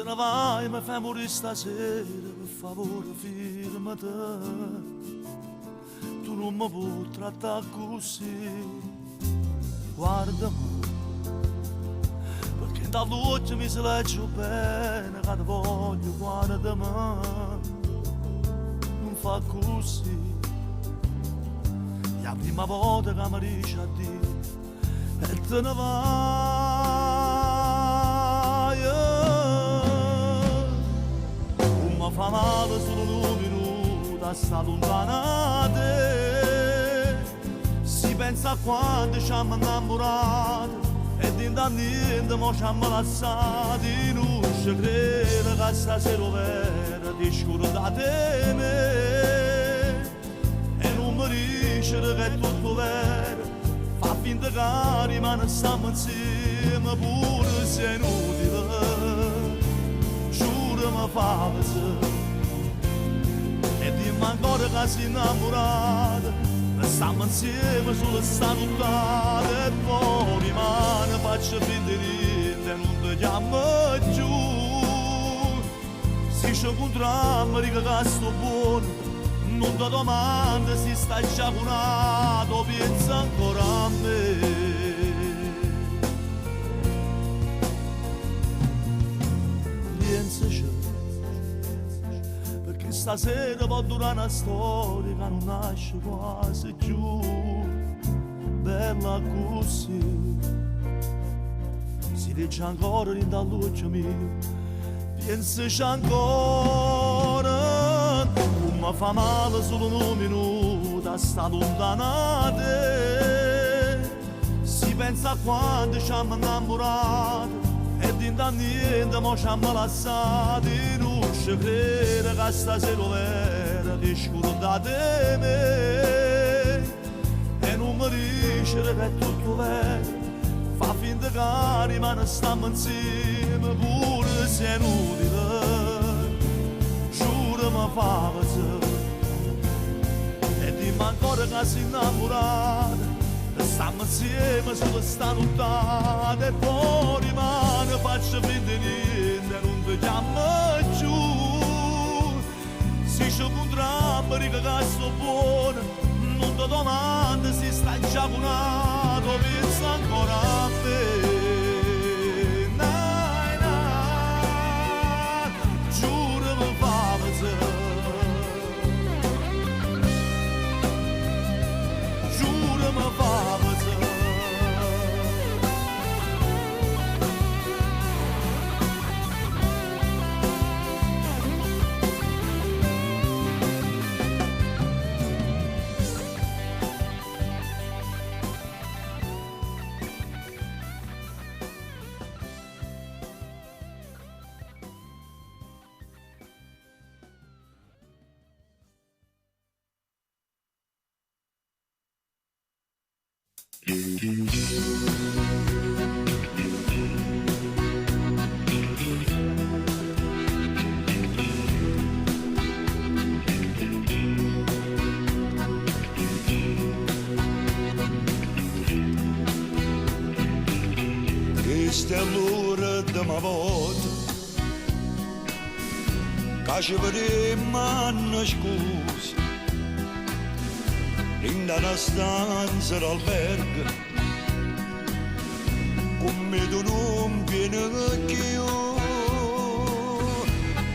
ne vai mi fai morire stasera, per favore firmati. Tu non mi puoi trattare così, guardami, perché da luce mi si legge bene, che ti voglio, guardami, non fa così. La prima volta che mi dici addio e te ne vai, mi fa male solo un minuto a sta lontana. Si pensa a quando ci siamo innamorati e da niente mo ci siamo lasciati. Non ci credo che stasera vera ti scuro da te e non mi dice che è tutto vero. Fa finta che rimane stiamo insieme pure se è inutile. Giuro mi fa pensare e dimmi ancora che sei innamorata. Stiamo insieme sulla sta nottata e poi rimane faccio finta di niente e non ti chiamo giù. Se ci incontriamo dico che sto buono, non ti domanda se stai già curato, pensa ancora a me. Pensaci, perché stasera può durare una storia che non nasce quasi giù, bella così. Si dice ancora in da luce mia, pensaci ancora, mi fa male solo un minuto a sta lontana. Si pensa a quando ci siamo innamorati e da niente mo ci siamo lasciati. Non ci credo che stasera vera ti scuro da te e non mi dice che è tutto vero. Fa finta che rimane stiamo insieme pure se è inutile. Giuro mi fa pensare e dimmi ancora che sei innamorata. Stiamo insieme sulla sta nottata e poi rimane faccio finta di niente e non ti chiamo giù. Se ci incontriamo dico che sto buono, non ti domanda se stai già cunato, pensa ancora a me. Nai, nai, giuro mi fa pensare, giuro mi fa pensare. Questa è l'ora di ma volta che ci vedemmo anni scusi in una stanza d'albergo come tu non vieni più.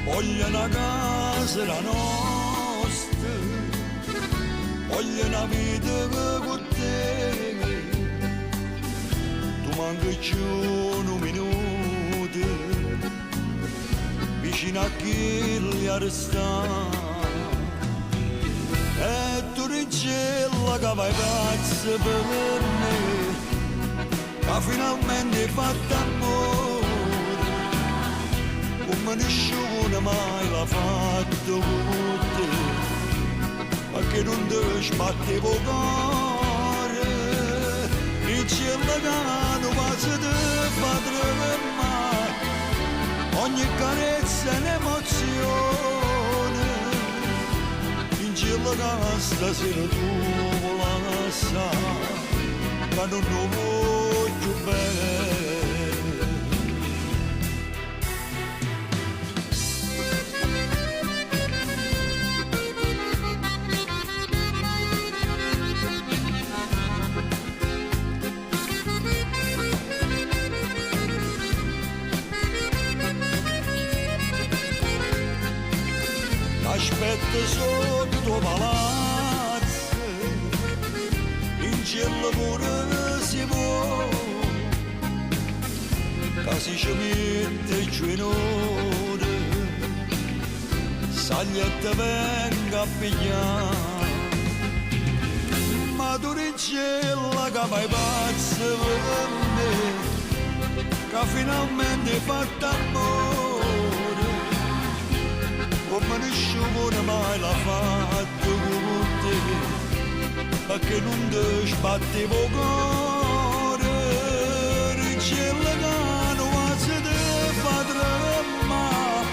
Voglio una casa la nostra, voglio una vita con te. Tu manchi più un minuto vicino a chi li arresta. E tu dicella che vai pazzo per me, che finalmente hai fatto amore come nessuno mai l'ha fatto con te, perché non ti sbattevo cuore. Dicella che non passa te fa tremare, ogni carezza è un'emozione. Dicella che stasera tu la sai, che non lo voglio bene. aspetta sotto palazzo, in cielo pure si può, che si ci mette giù in ore, saglia te venga a pigliare. Ma tu in cielo che mai pazzo per me, che finalmente hai fatto amore, come nessuno mai l'ha fatto con te, perché non ti sbattevo cuore, in cielo che non si ti fa tremare,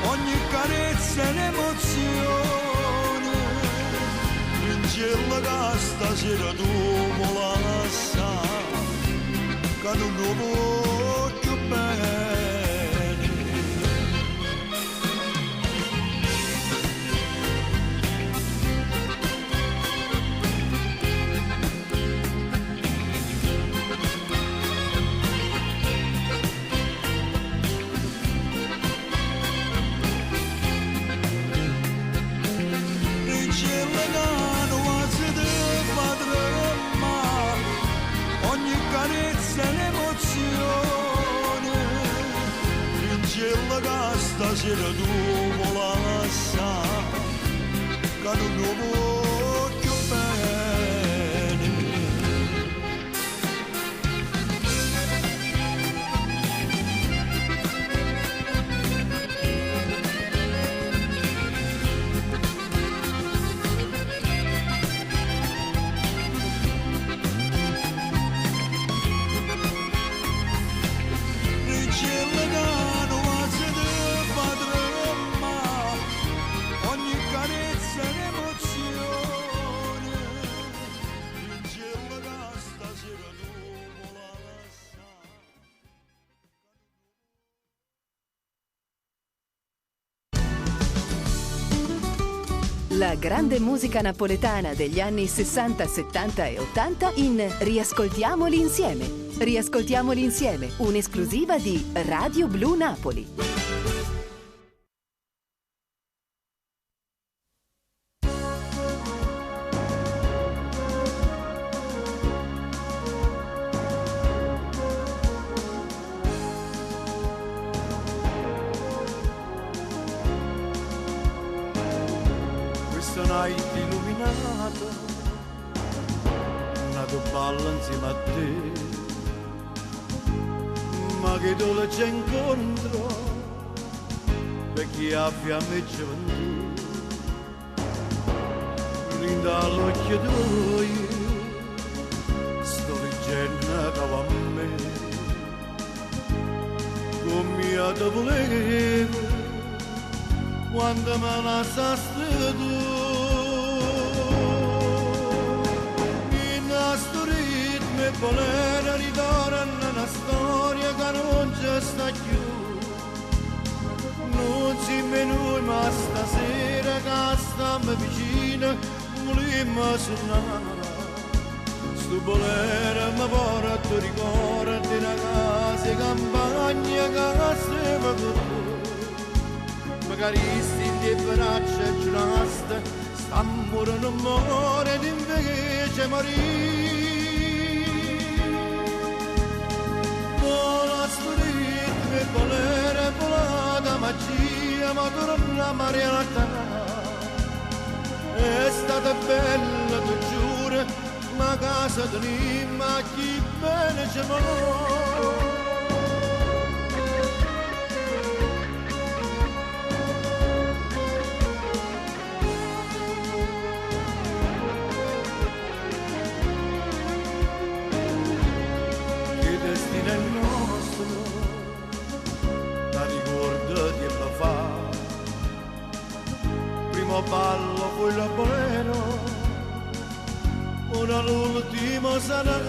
ogni carezza è un'emozione. Cielo che stasera tu vuoi lasciare, che non lo voglio bene. Carezza e l'emozione, in cielo che stasera tu vuoi lasciare, che non lo voglio bene. La grande musica napoletana degli anni 60, 70 e 80 in Riascoltiamoli insieme. Riascoltiamoli insieme, un'esclusiva di Radio Blu Napoli. Night illuminato, nato ballo insieme a te, ma che dolce incontro per chi ha fiamme e gioventù, linda all'occhio tuoi, sto leggendo che va a me, come te volevo, quando me lasciaste tu. E volere ritorna una storia che non c'è sta più, non si menù ma stasera che stiamo vicino vogliamo suonare, sto volere mi porta ricordo di una casa e campagna che stiamo con te, magari sti in braccia e giuraste stiamo morendo amore ed invece morire. E volere volata magia ma torna a realtà, è stata bella tu giuro ma casa di ma chi bene ci vuole. Che destino è nostro, primo ballo poi la bolero, ora l'ultimo sarà.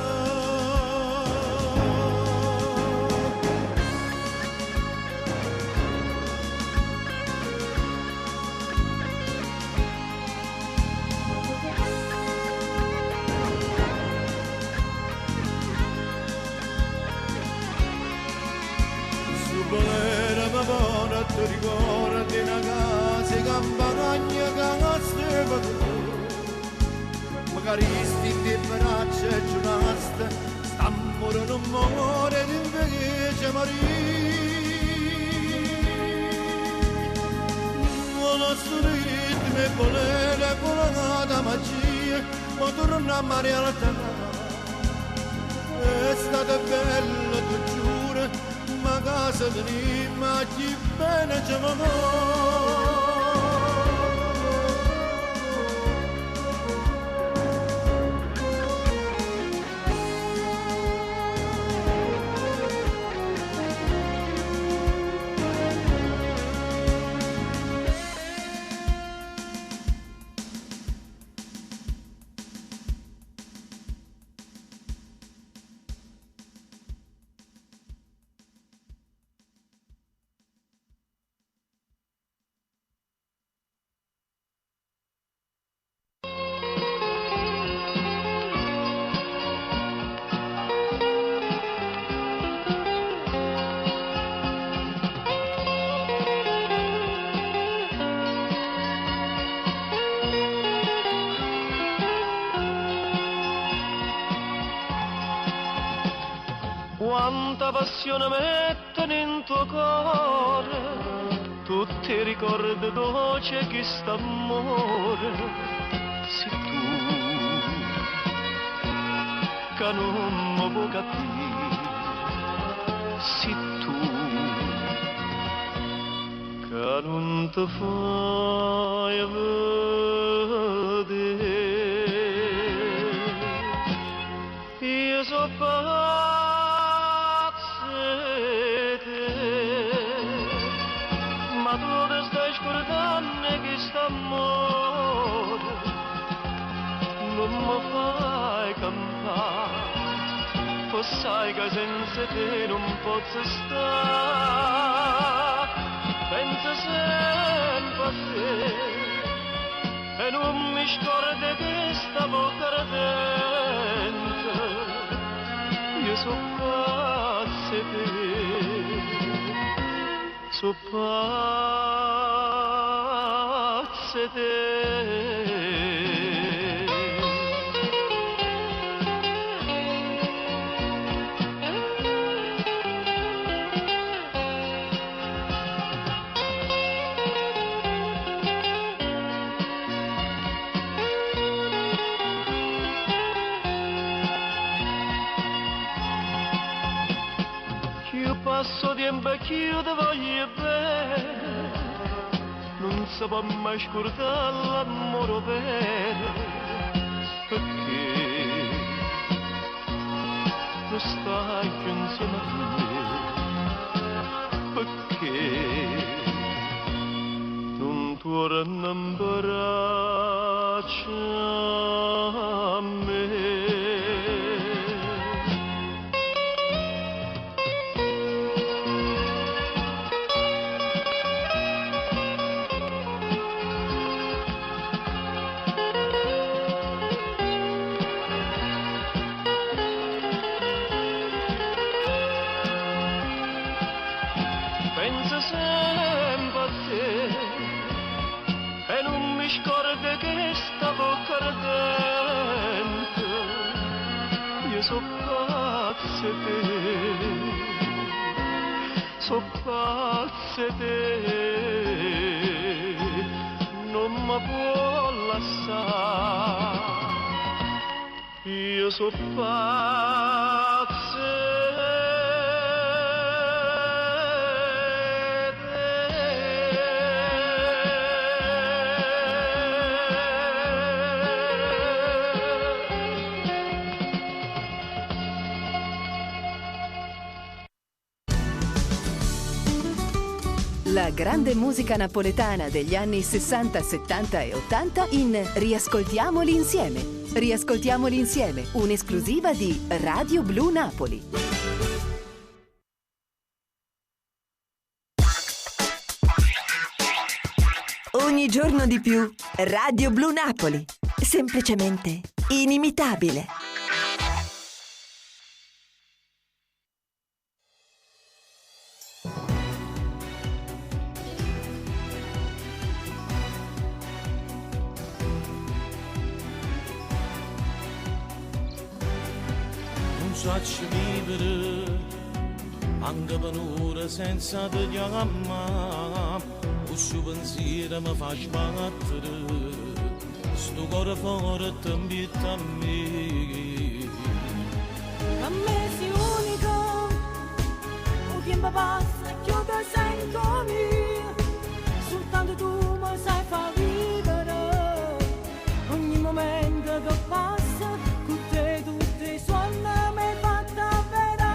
Su bolero ma buona ti ricordi una casa campana caristi di braccia e giuraste, stampuro non muore di invece il nostro ritmo e volere con la magia, ma torna a realtà. È stato bello, ti giuro, ma casa venima, chi bene ci va. Quanta passione mettono in tuo cuore, tutti i ricordi dolci che st'amore. Se tu, che non mi puoi capire, se tu, che non ti fai vedere, io so sai che senza te non posso stare, penso sempre a te e non mi scordo che stavo perdendo, io so pazza te, so pazza te. Passo tempo che io ti voglio bene, non si può mai scordare l'amore vero, perché non stai più insieme a me, perché non torna in braccio a me. Penso sempre a te e non mi scordo che stavo perdendo, io so pazza te, so pazza te, non mi può lasciare, io so pazza. La grande musica napoletana degli anni 60, 70 e 80 in Riascoltiamoli insieme. Riascoltiamoli insieme, un'esclusiva di Radio Blu Napoli. Ogni giorno di più, Radio Blu Napoli. Semplicemente inimitabile. faccio vivere anche per un'ora senza te chiamare, questo pensiero mi fa sbattere, sto cuore forte invita a me. A me sei unico, il tempo passa e io ti sento mio, soltanto tu mi sai far vivere, ogni momento che passa, con te tutti i suoni mi hai fatto avverare.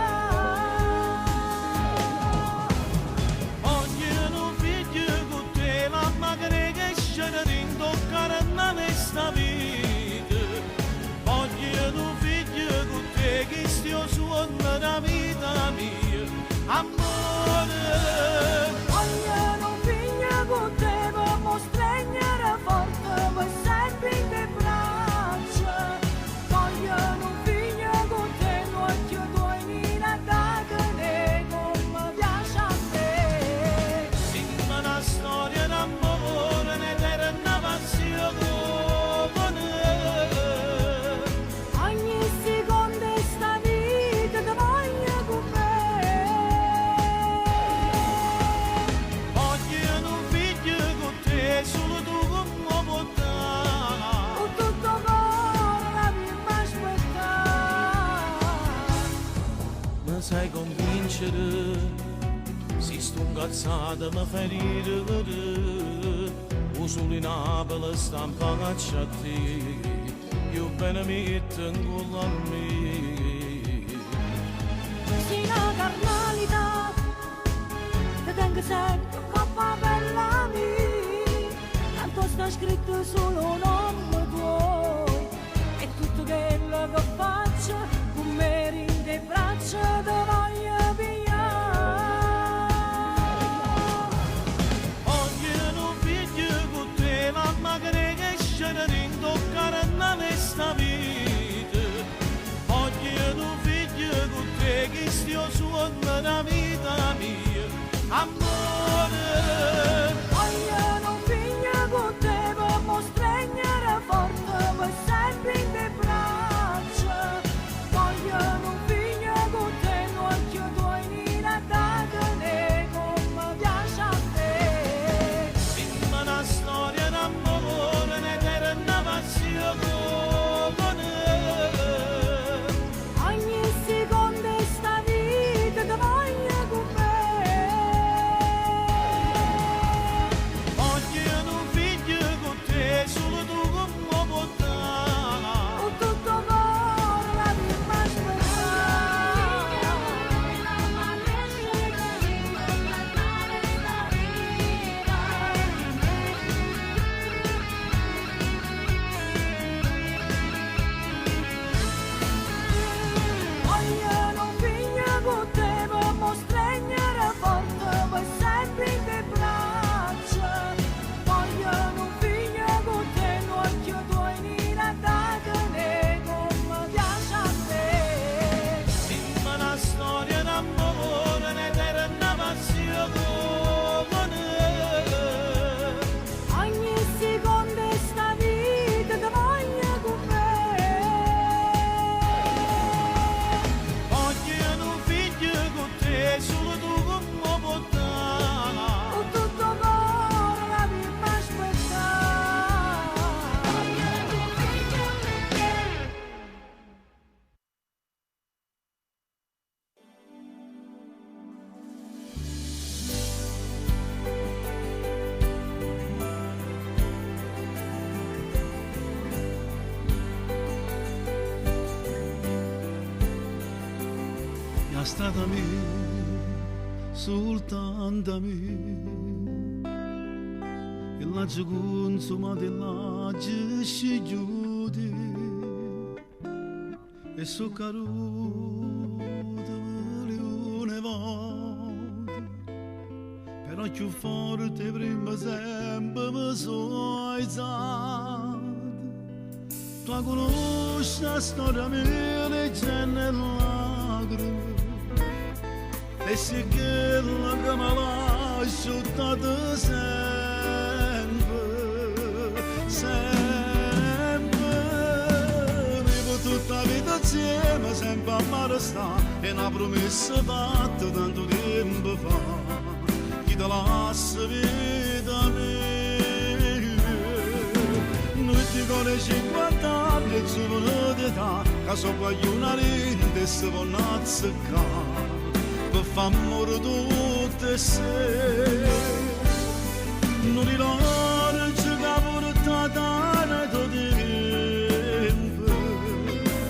Voglio un figlio con te, mamma che scende di toccare a me sta vita, voglio un figlio con te che stia suona la vita mia, amore. Voglio un figlio con te per mostrare forte per sempre in te braccia. Voglio un figlio con te, l'occhio tuo in attacco ne come piace a te. Dimmi una storia d'amore, un'eterna passione. Ogni secondo di sta vita ti voglio con me. Voglio un figlio con te, solo tu come puoi dare. Con tutto cuore la prima aspettare. Mi sai convincere, si sto incazzata mi fai ridere, o solo in Napoli sta in pace a te, io bene metto in culo a me. Sei una carnalità, ti tengo sempre coppa bella mia, tanto sta scritto solo un nome tuo, e tutto quello che faccio, con me in te braccia ti voglio pigliare. Voglio un figlio con te, mamma che scende di toccare a me sta vita, voglio un figlio con te che stia suona la vita mia, amore. Voglio un figlio con te per mostrare forte per sempre in te braccia. Voglio un figlio con te, l'occhio tuo in attacco ne come piace a te. Dimmi una storia d'amore, un'eterna passione. Ogni secondo di sta vita ti voglio con me. Voglio un figlio con te, solo tu come puoi dare. Con tutto cuore la prima voglio un figlio con te per mostrare forte per sempre in te braccia. Voglio un figlio con te, l'occhio tuo in attacco ne come piace a te. Dimmi una storia d'amore, un'eterna passione. Ogni secondo di sta vita ti voglio con me. Voglio un figlio con te, solo tu come puoi dare. Con tutto cuore la prima aspettare. La strada mia, soltanto mia, e la consuma della ci chiude, e so caruta una volta, però più forte prima sempre mi sono alzato. Tu conosci la storia mia, leggenda lacrime, e se quella che mi lascio da sempre, sempre, vivo tutta la vita insieme, sempre sempre a mare sta, è una promessa fatta tanto tempo fa, chi te lascia vita mia. Noi ti con 50 anni e giovane d'età, che so una rete e si può azzeccare, per far morire tutte e sei. Non ricordo che portata nei tuoi tempi,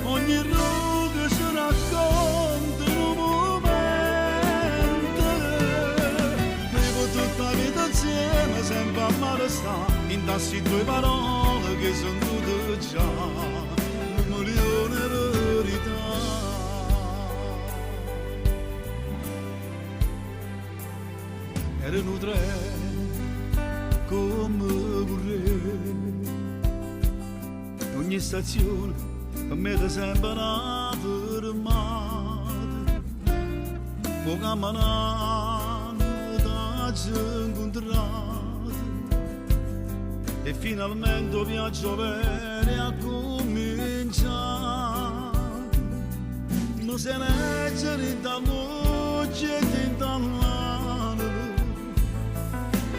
ogni ruga si racconta in un momento. Vivo tutta la vita insieme, sempre a mare sta, in tassi tue parole che sono tutte già un milione di verità. Erano tre come vorrei, ogni stazione per me ti sembra una fermata, può camminare da incontrata e finalmente il viaggio viene a cominciare. Non se ne c'è da luce e da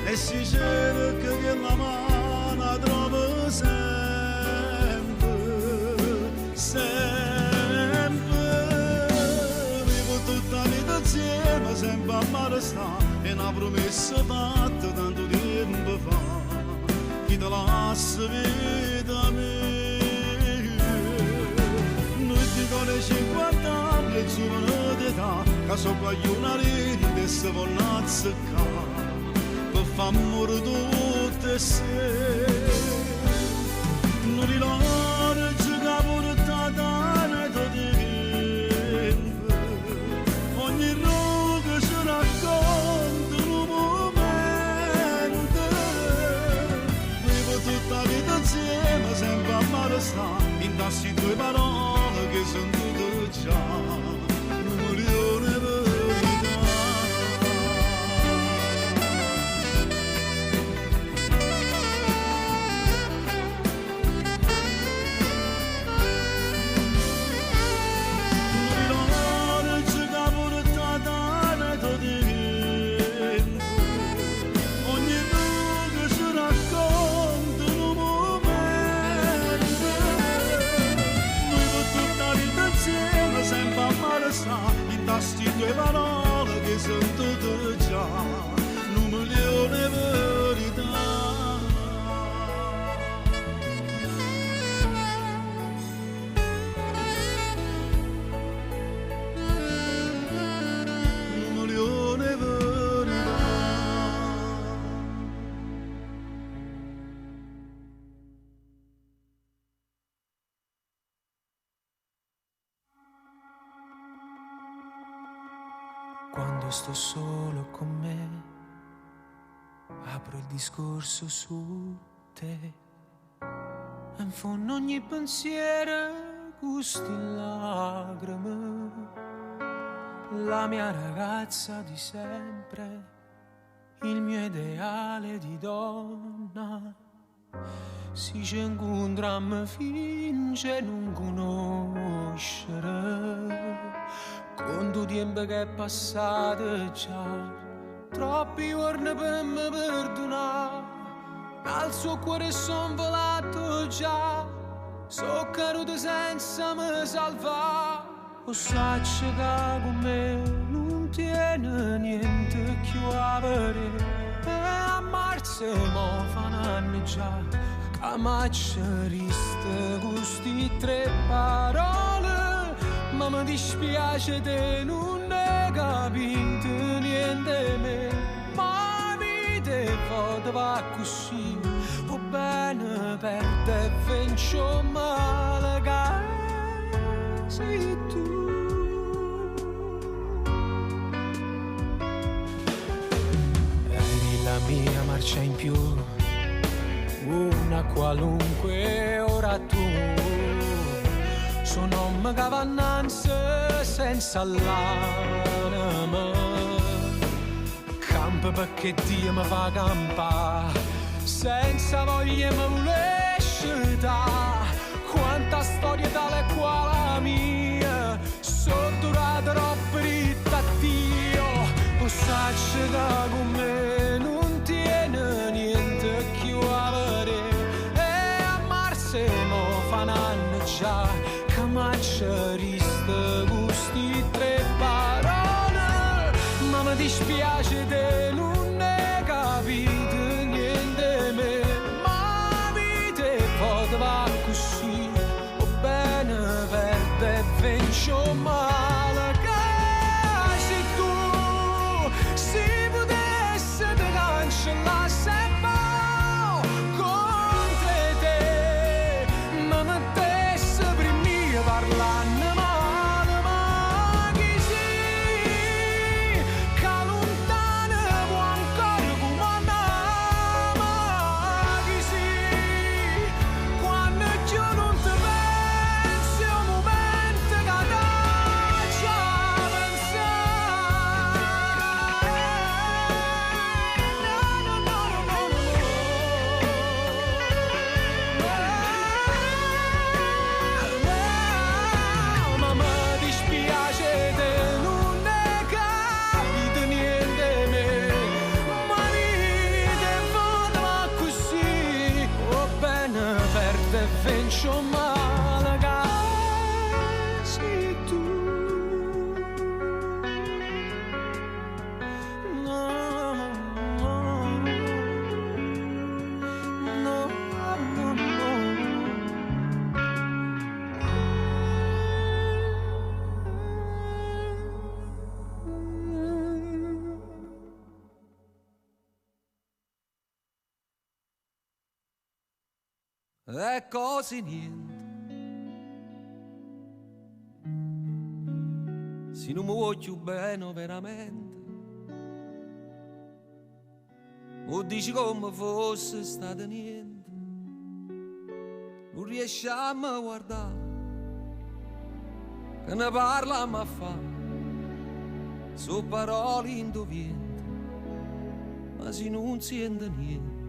e si cerca che la mano trova sempre, sempre. Vivo tutta la vita insieme, sempre a mare sta, è una promessa fatta tanto tempo fa, chi te lascia vita mia. Noi ti con 50 anni e giovane d'età, che so una rete e si può azzeccare, fa morire tutte e sei. Non ricordo che portata nei tuoi tempi, ogni ruga si racconta in un momento. Vivo tutta la vita insieme, sempre a mare sta, in tassi tue parole che sono tutte già un milione di verità. In tasti tue parole che sono tutte già un milione di verità. Un milione di verità. Quando sto solo con me, apro il discorso su te, in fondo ogni pensiero gusti lacrime, la mia ragazza di sempre, il mio ideale di donna, si ci incontriamo finché non conoscere. Conto tempo che è passato già, troppi giorni per me perdonare, dal suo cuore son volato già, so caduto senza me salvare. O sai che con me non tiene niente più a vedere, e a marzo mo fanno anni già, che mi c'eriste questi tre parole. Ma mi dispiace te non ne capite niente me, ma vite foto va così, va bene per te vincio male che sei tu. Eri la mia marcia in più, una qualunque ora tu. Sono un cavannanza senza l'anima, campo perché Dio mi fa campare, senza voglia mi vuole scelta. Quanta storia tale quale la mia, conosce da con me non tiene niente più a vedere e a Marse mo fa un anno già che manceriste questi tre parole ma mi dispiace di non ne capite niente me ma vite poteva così o bene perde e vince male che se tu si potesse te cancellasse contro te ma mettesse per me parlando male ma chi si che lontana può ancora comandare ma chi si quando io non ti pensi è un momento che ti già pensare ma mi dispiace di non ne capite niente me ma vite vada così o bene perde e vince male che sei tu no no no è così niente se non mi voglio bene veramente o dici come fosse stato niente non riesciamo a guardare che ne parliamo a fare so parole indoviente ma se non sente niente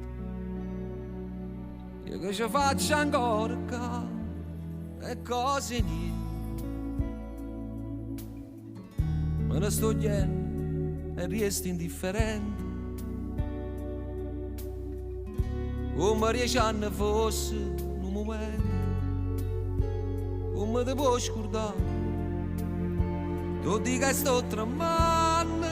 io che ci faccio ancora è così niente me ne sto dietro e resto indifferente come 10 anni fosse un momento come ti puoi scordare tu dica che sto tremando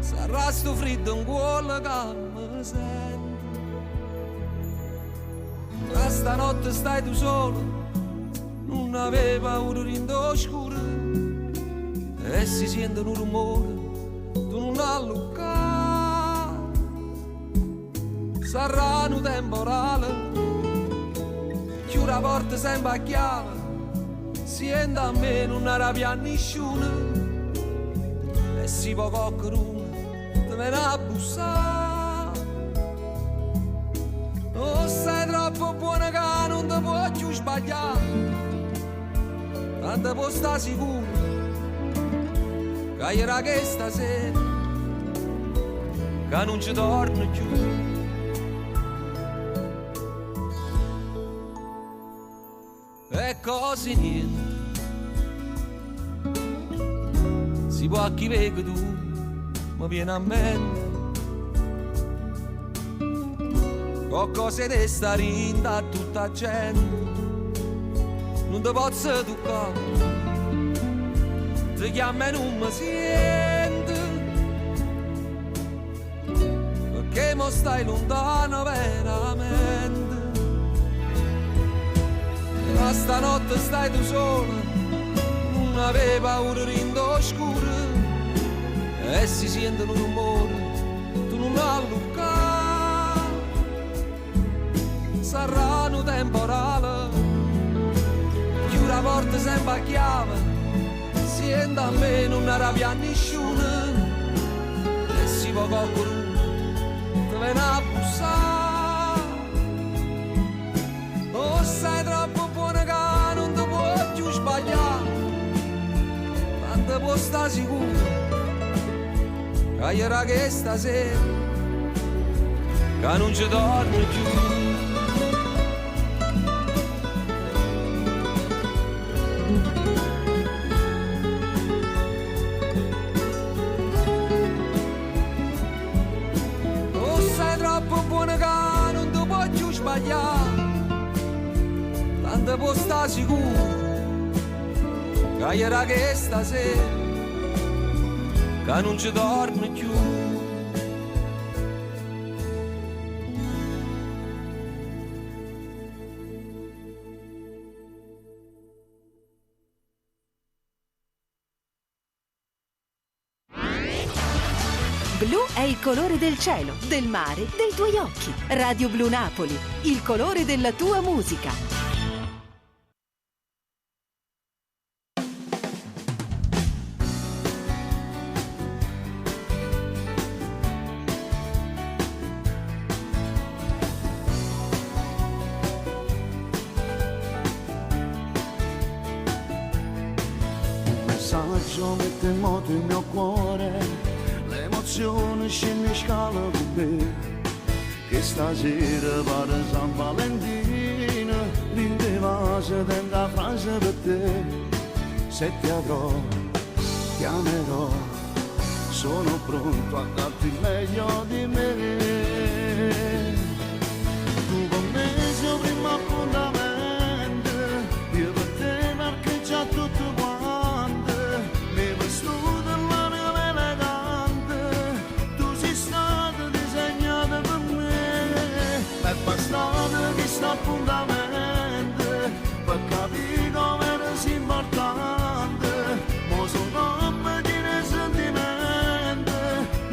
sarà sto freddo in cuore che mi sente ma stanotte stai tu solo non aveva paura rindo scuro e si sente un rumore tu non allucca sarà un temporale chiude la porta sempre a chiave si entra a me non arrabbia nessuno e si può qualcuno te viene a bussare oh sei troppo buona che non ti puoi più sbagliare tanto puoi stare sicuro che era che stasera che non ci torno più e così niente si può a chi vedi tu mi viene a mente qualcosa di stare in da tutta gente non ti posso toccare ti chiama e non mi sente perché mo stai lontano veramente ma stanotte stai tu sola non aveva paura rindo scuro e si sente un rumore tu non allucca sarà un temporale chiude la porta sempre a chiave si entra a me non arrabbia nessuno e si può qualcuno ti viene a bussare oh sei troppo buona che non ti puoi più sbagliare tanto puoi stare sicuro che era che stasera che non ci torni più sbagliare, tanto può sta sicuro, che era che stasera, che non ci dorme più. Blu è il colore del cielo, del mare, dei tuoi occhi. Radio Blu Napoli, il colore della tua musica. Un messaggio mette in moto il mio cuore, l'emozione scende in scala con me, che stasera vado a San Valentino, l'indevasa della frase per te. Se ti avrò, chiamerò, sono pronto a darti il meglio di me. Tu con me sei il primo appuntamento, io per te marcheggia tutto quanto, mi vestuto è bastato questo appuntamento per capire come sei importante, mo sono come di sentimento,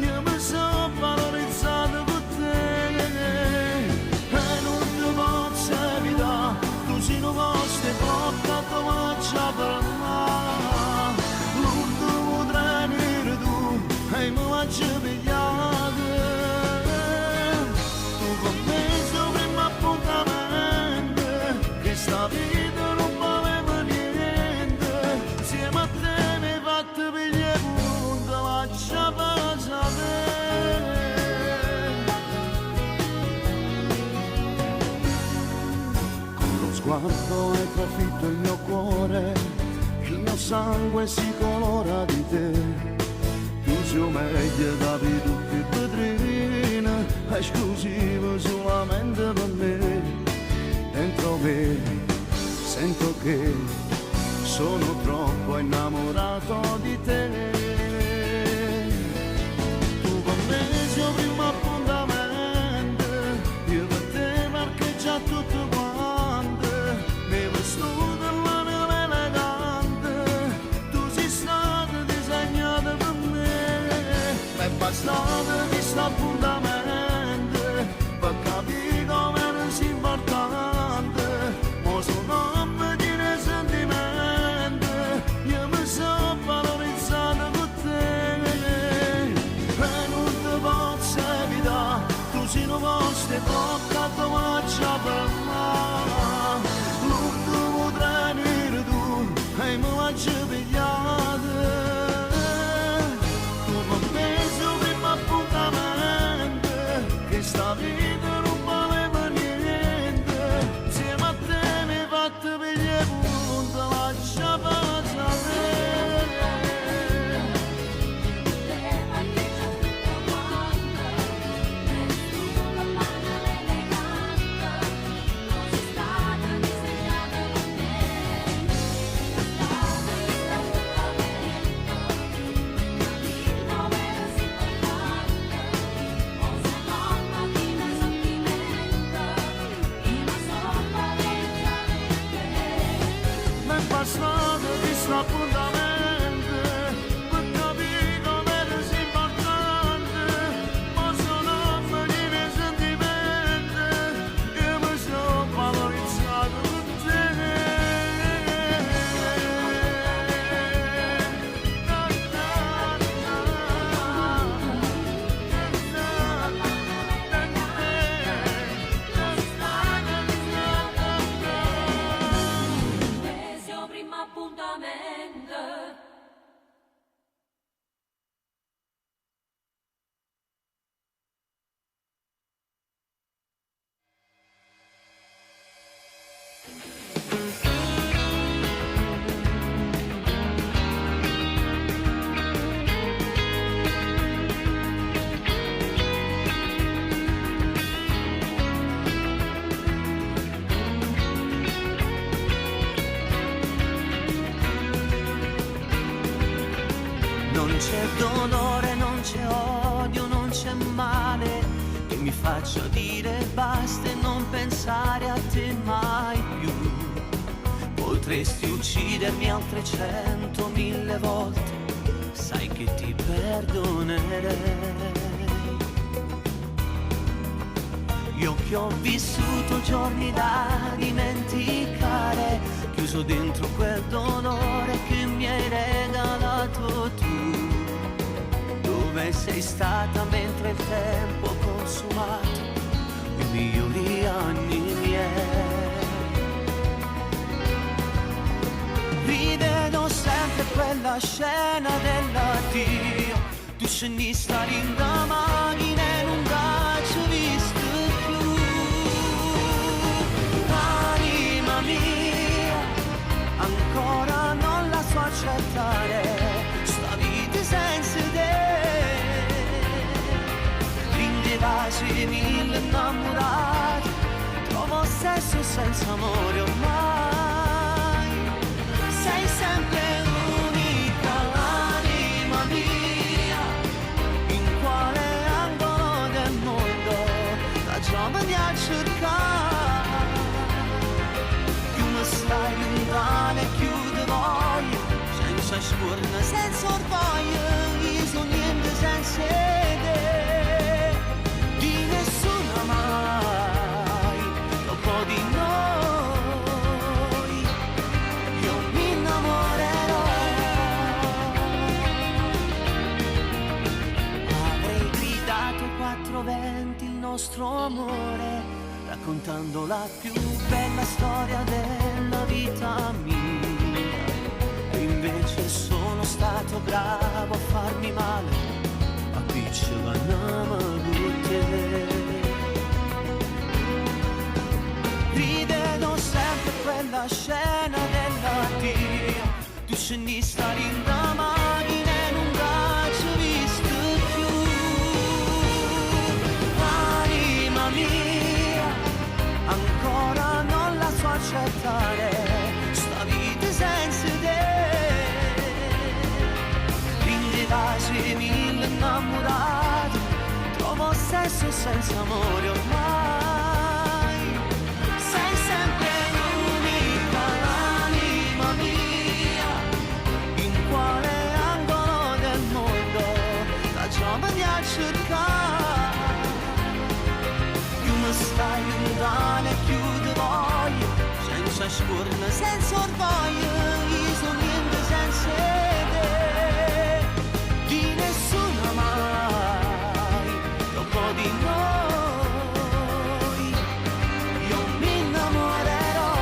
io mi sono valorizzato con te e non ti posso evitare, tu sei un posto bloccato ma c'è per me, l'ultimo treno eri tu e mi faccio pigliare. Questa vita non valeva niente, insieme a te mi hai fatto pigliare punto, lascia passare. Con lo sguardo hai trafitto il mio cuore, il mio sangue si colora di te, tu sei meglio da tutte le vetrine, esclusivo solamente per me. Dentro me sento che sono troppo innamorato di te. Tu con me sei il primo appuntamento, io per te marcheggia tutto quanto, mi vestuto l'anima elegante, tu sei stato disegnato per me, è bastato questo appuntamento per capire come sei importante. Sei bloccato ma c'è per me, l'ultimo treno eri tu e mi faccio pigliare. Tu con me sei il primo appuntamento, che sta vita non valeva niente, insieme a te mi hai fatto pigliare punto, lascia passare. dolore, non c'è odio, non c'è male che mi faccia dire basta e non pensare a te mai più. Potresti uccidermi altre 100.000 volte, sai che ti perdonerei. Io che ho vissuto giorni da dimenticare, chiuso dentro quel dolore che mi hai regalato tu. Dove sei stata mentre il tempo ha consumato i migliori anni miei? Rivedo sempre quella scena dell'addio, tu scendi in da macchina e non ci ho visto più. Anima mia, ancora non la so accettare, sta vita senza te. Rinde vasi mille innamorati, trovo sesso senza amore ormai. Sei sempre l'unica anima mia, in quale angolo del mondo la giovane a cercare. Più mi stai lontana e più ti voglio, senza scorna, senza orgoglio, io sono niente senza te, di nessuna mai, dopo di noi, io mi innamorerò. Avrei gridato ai 4 venti il nostro amore, raccontando la più bella storia della vita mia. E invece sono stato bravo a farmi male, a picciolannama te. Rivedo sempre quella scena dell'addio, tu scendi in da macchina e non ci ho visto più. Anima mia, ancora non la so accettare, sta vita senza te. Rinde vasi mille innamorati, trovo sesso senza amore ormai. Sei sempre l'unica anima mia, in quale angolo del mondo la giovane a cercare. Più mi stai lontana e più ti voglio, senza scorna, senza orgoglio, io sono niente senza te, di nessuna mai, dopo di noi, io mi innamorerò.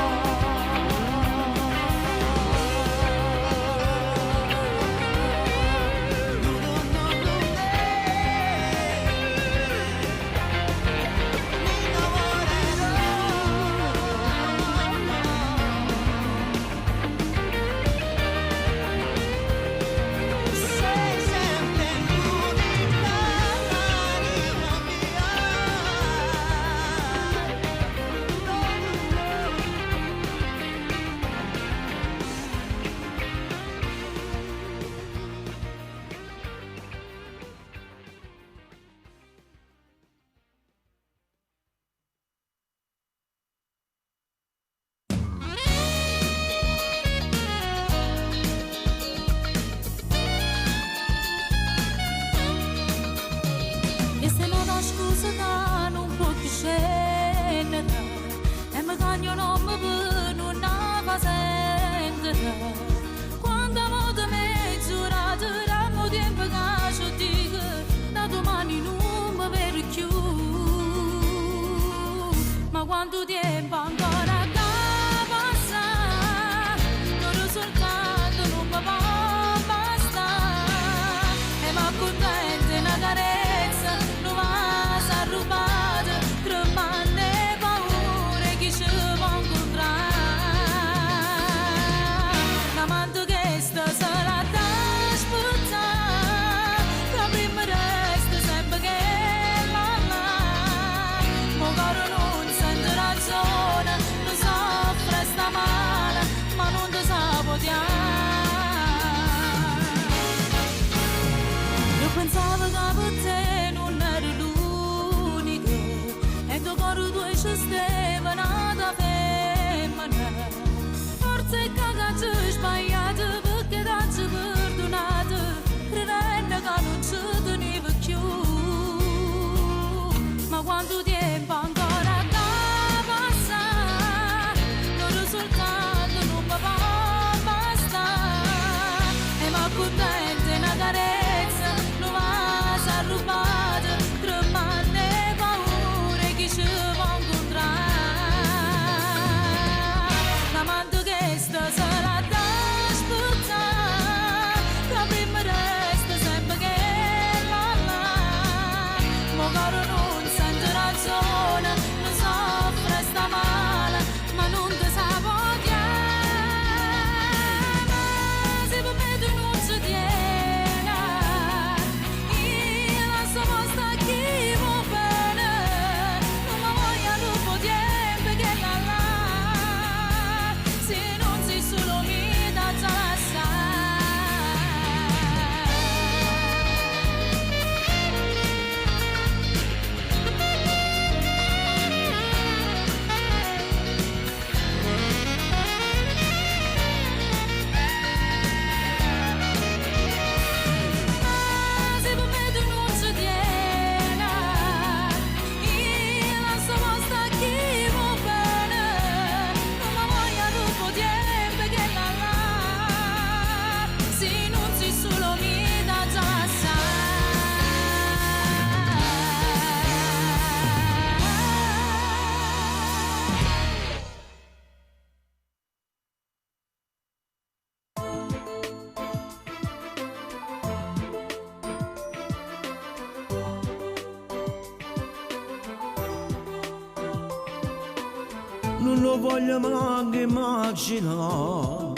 non lo voglio neanche immaginare.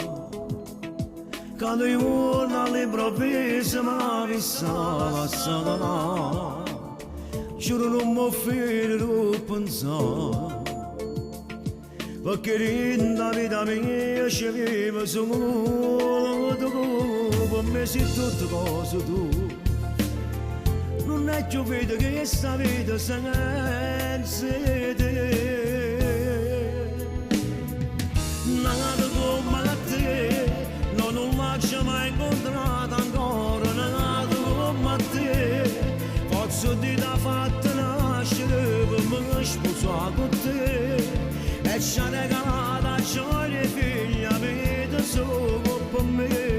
Quando io all'improvviso mi vista la sala, giuro non mi fermo a pensare, perché nella vita mia ci vivo solo tu, per me sei tutte cose tu. Non è più vedo che questa vita senza te. Nada come te, non l'ho mai incontrata ancora, nada come te. Forse ti ha fatto nascere per me sposare con te. E ci ha regalato gioia e figlia, vita solo per me.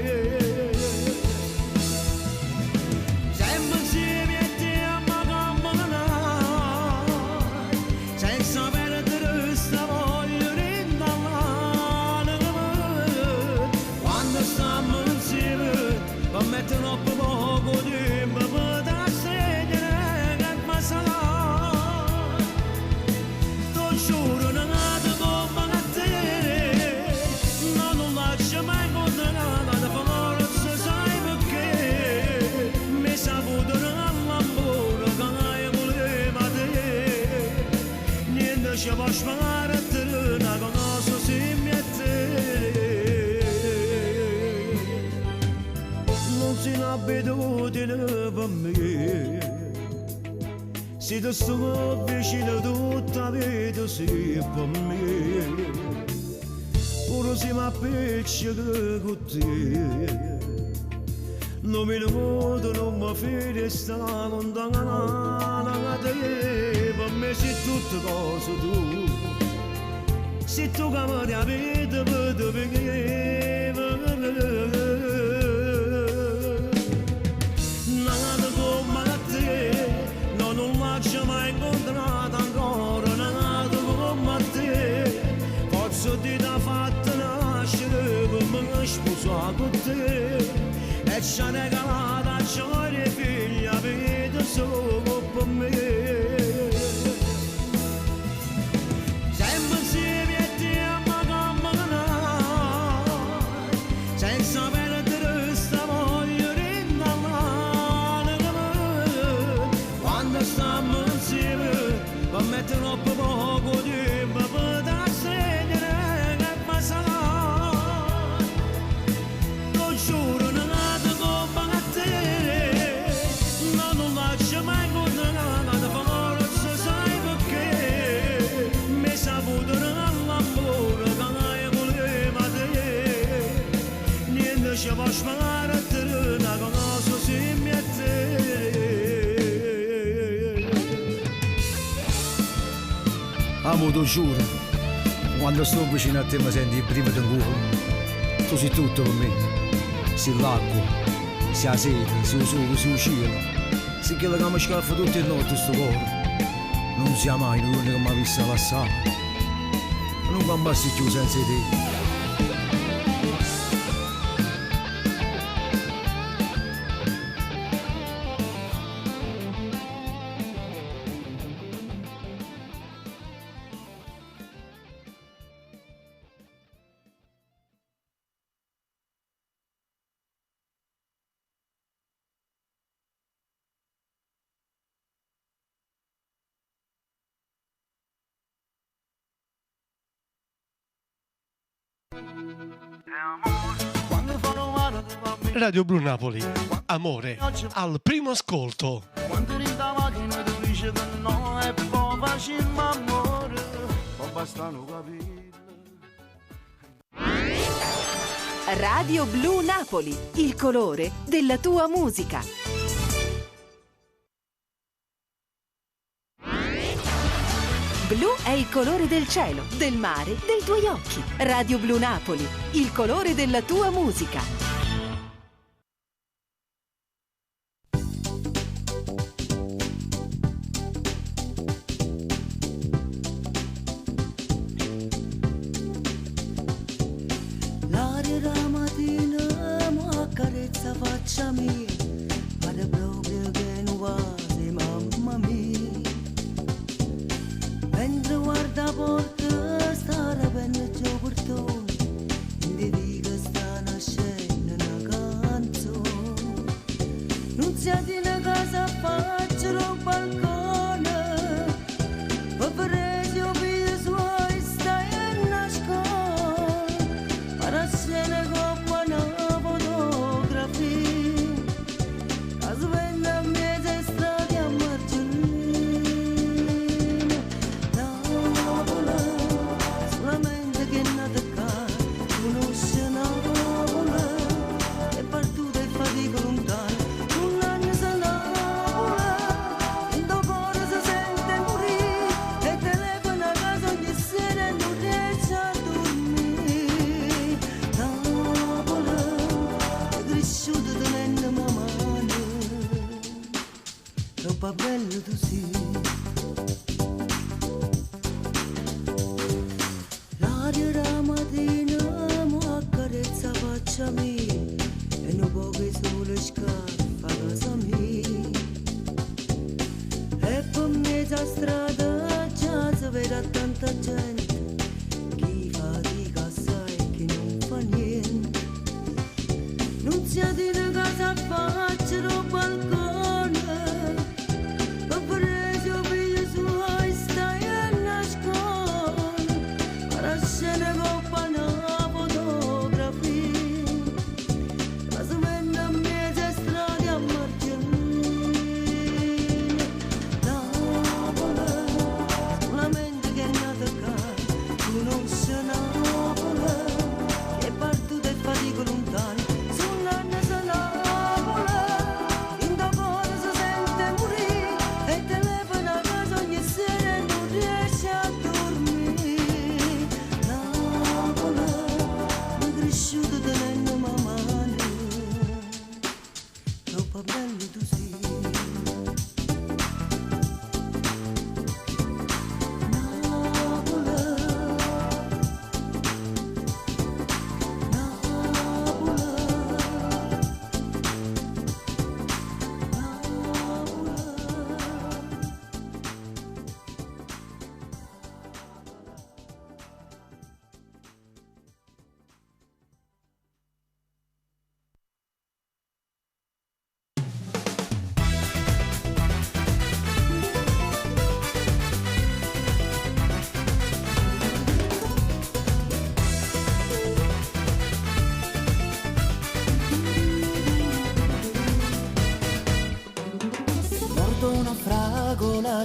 Troppo poco tempo per trascendere che mi sarà. Ti giuro non è come te, non lascio mai incontrare, forse sai perché mi saputo nell'amore che voleva te. Niente ci può fare a te, una cosa simile a te. Non si un'abitudine per me, se ti sto vicino tutta la vita sei per me, pure se mi appiccica con te, non mi muovo, non mi fidi, sta lontana da te, per me sei tutte cose tu, se tu cambi la vita per te perché. Non l'ho mai incontrata ancora, nata come te. Forse ti ha fatto nascere per me sposare con te. E ci ha regalato gioia e figlia, vita solo per me. Sempre insieme a te a camminare, senza perdere sta voglia di andare. Quando stiamo insieme, per me troppo poco tempo per trascendere che mi sarà. Ti giuro non è come te, non lascio mai incontrare, forse sai perché mi saputo nell'amore che voleva te. Niente ci può fare a te, una cosa simile a te. Amo, ti giuro, quando sto vicino a te mi senti prima del cuore. Tu sei tutto per me, sei l'acqua, sei la sete, sei il sole, sei il cielo, sei quello che mi scalfa tutte le notti sto cuore. Non sia mai l'unico che mi ha visto passare, non campassi più senza te. Radio Blu Napoli, amore al primo ascolto. Quando eri da macchina tu dici che no è po' facile ma amore, ma basta non capire. Radio Blu Napoli, il colore della tua musica. Blu è il colore del cielo, del mare, dei tuoi occhi. Radio Blu Napoli, il colore della tua musica. L'aria da mattina mi accarezza faccia mia, pare proprio che non va, mamma mia. Mentre guarda porta sta venne già portone, in te dica sta nascendo una canzone. Non siete in casa a faccio un balcone, per prendere i suoi stai in una scuola, per la scena con buona fotografia, la sveglia a mezza strada a Marcellina. Napoli, solamente che è nata qua, conosce Napoli, è partita e fatica lontana. Troppo bello tu sei. L'aria da mattina mi accarezza faccia mia e non poche sole scarpe a casa mia. E per mezza strada già si vede tanta gente, chi fatica assai che non fa niente. Non siete in casa a faccia un balcone,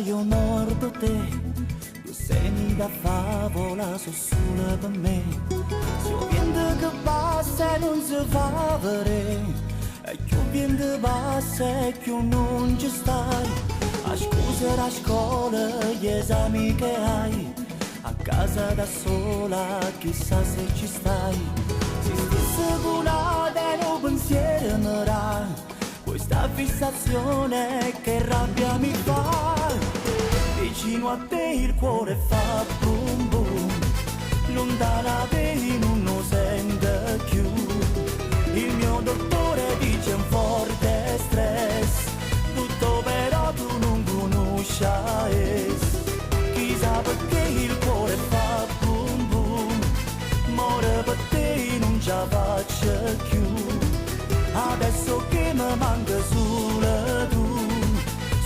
io mordo te, due seni da favola sono solo per me. Se il vento che passa non si fa vedere, e più vento passa e più non ci stai. A scusa la scuola, gli esami che hai, a casa da sola chissà se ci stai. Se stesse curata e non pensiero mi dà, questa fissazione che rabbia mi fa. Vicino a te il cuore fa boom boom, lontana te non lo sente più. Il mio dottore dice un forte stress, tutto però tu non conosci. Chissà perché il cuore fa boom boom, muore per te non ce la faccio più. Adesso che mi manca solo tu,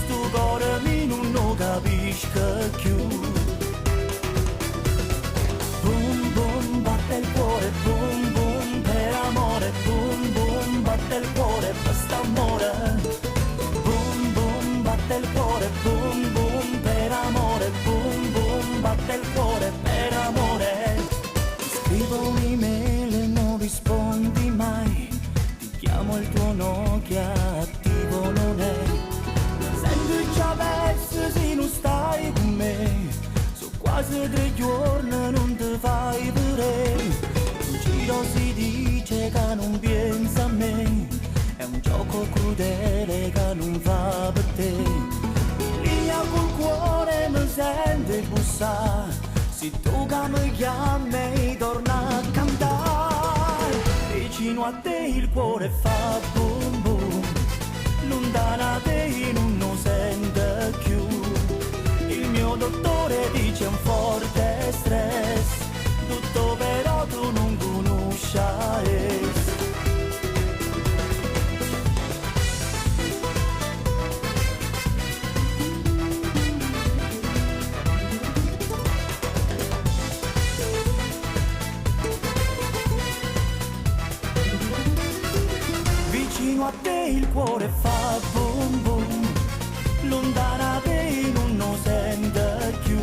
sto cuore mi non lo capisco più. Boom boom batte il cuore, boom boom per amore, boom boom batte il cuore per st'amore. Boom boom batte il cuore, boom boom per amore, boom boom batte il cuore per amore. Scrivo un'email e non rispondi mai, chiamo il tuo Nokia, attivo non è. Senti già verso se non stai con me, so quasi 3 giorni non ti fai vedere. In giro si dice che non pensa a me, è un gioco crudele che non fa per te. Linea col cuore mi sente bussare, se tu che mi chiami torna a cantare. Vicino a te il cuore fa boom boom, lontana te non lo sente più. Il mio dottore dice un forte stress, cuore fa boom boom, lontana te non lo sente più.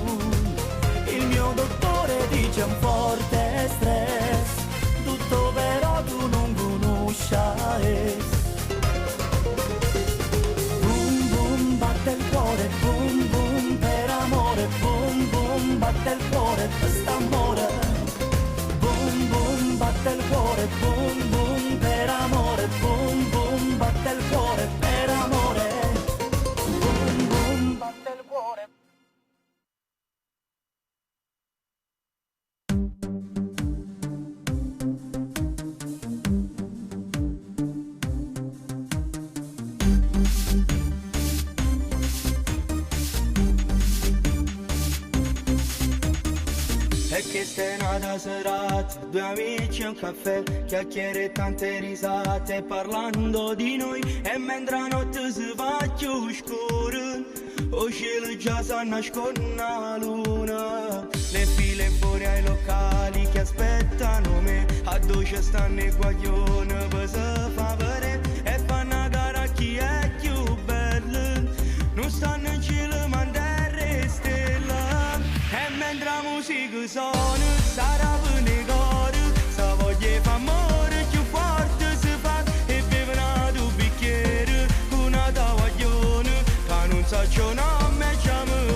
Il mio dottore dice un forte stress, tutto però tu non conosci. Boom boom batte il cuore, boom boom per amore, boom boom batte il cuore per st'amore. Boom boom batte il cuore, boom boom per amore, boom boom batte il cuore per amore. Boom boom batte il cuore. E che stai nata serata, due amici e un caffè, chiacchiere e tante risate parlando di noi. E mentre la notte si fa più scura, o cielo già si nasconde la luna. Le file fuori ai locali che aspettano me, a dove stanno i guaglioni per se fa vedere. E fanno a gara chi è più bello, non stanno in cielo ma in terra e stella. E mentre la musica suona, sarà nei cori, se voglia fa amore più forte si fa. E bevono due bicchieri, una taglione, che non sa ciò nome, ci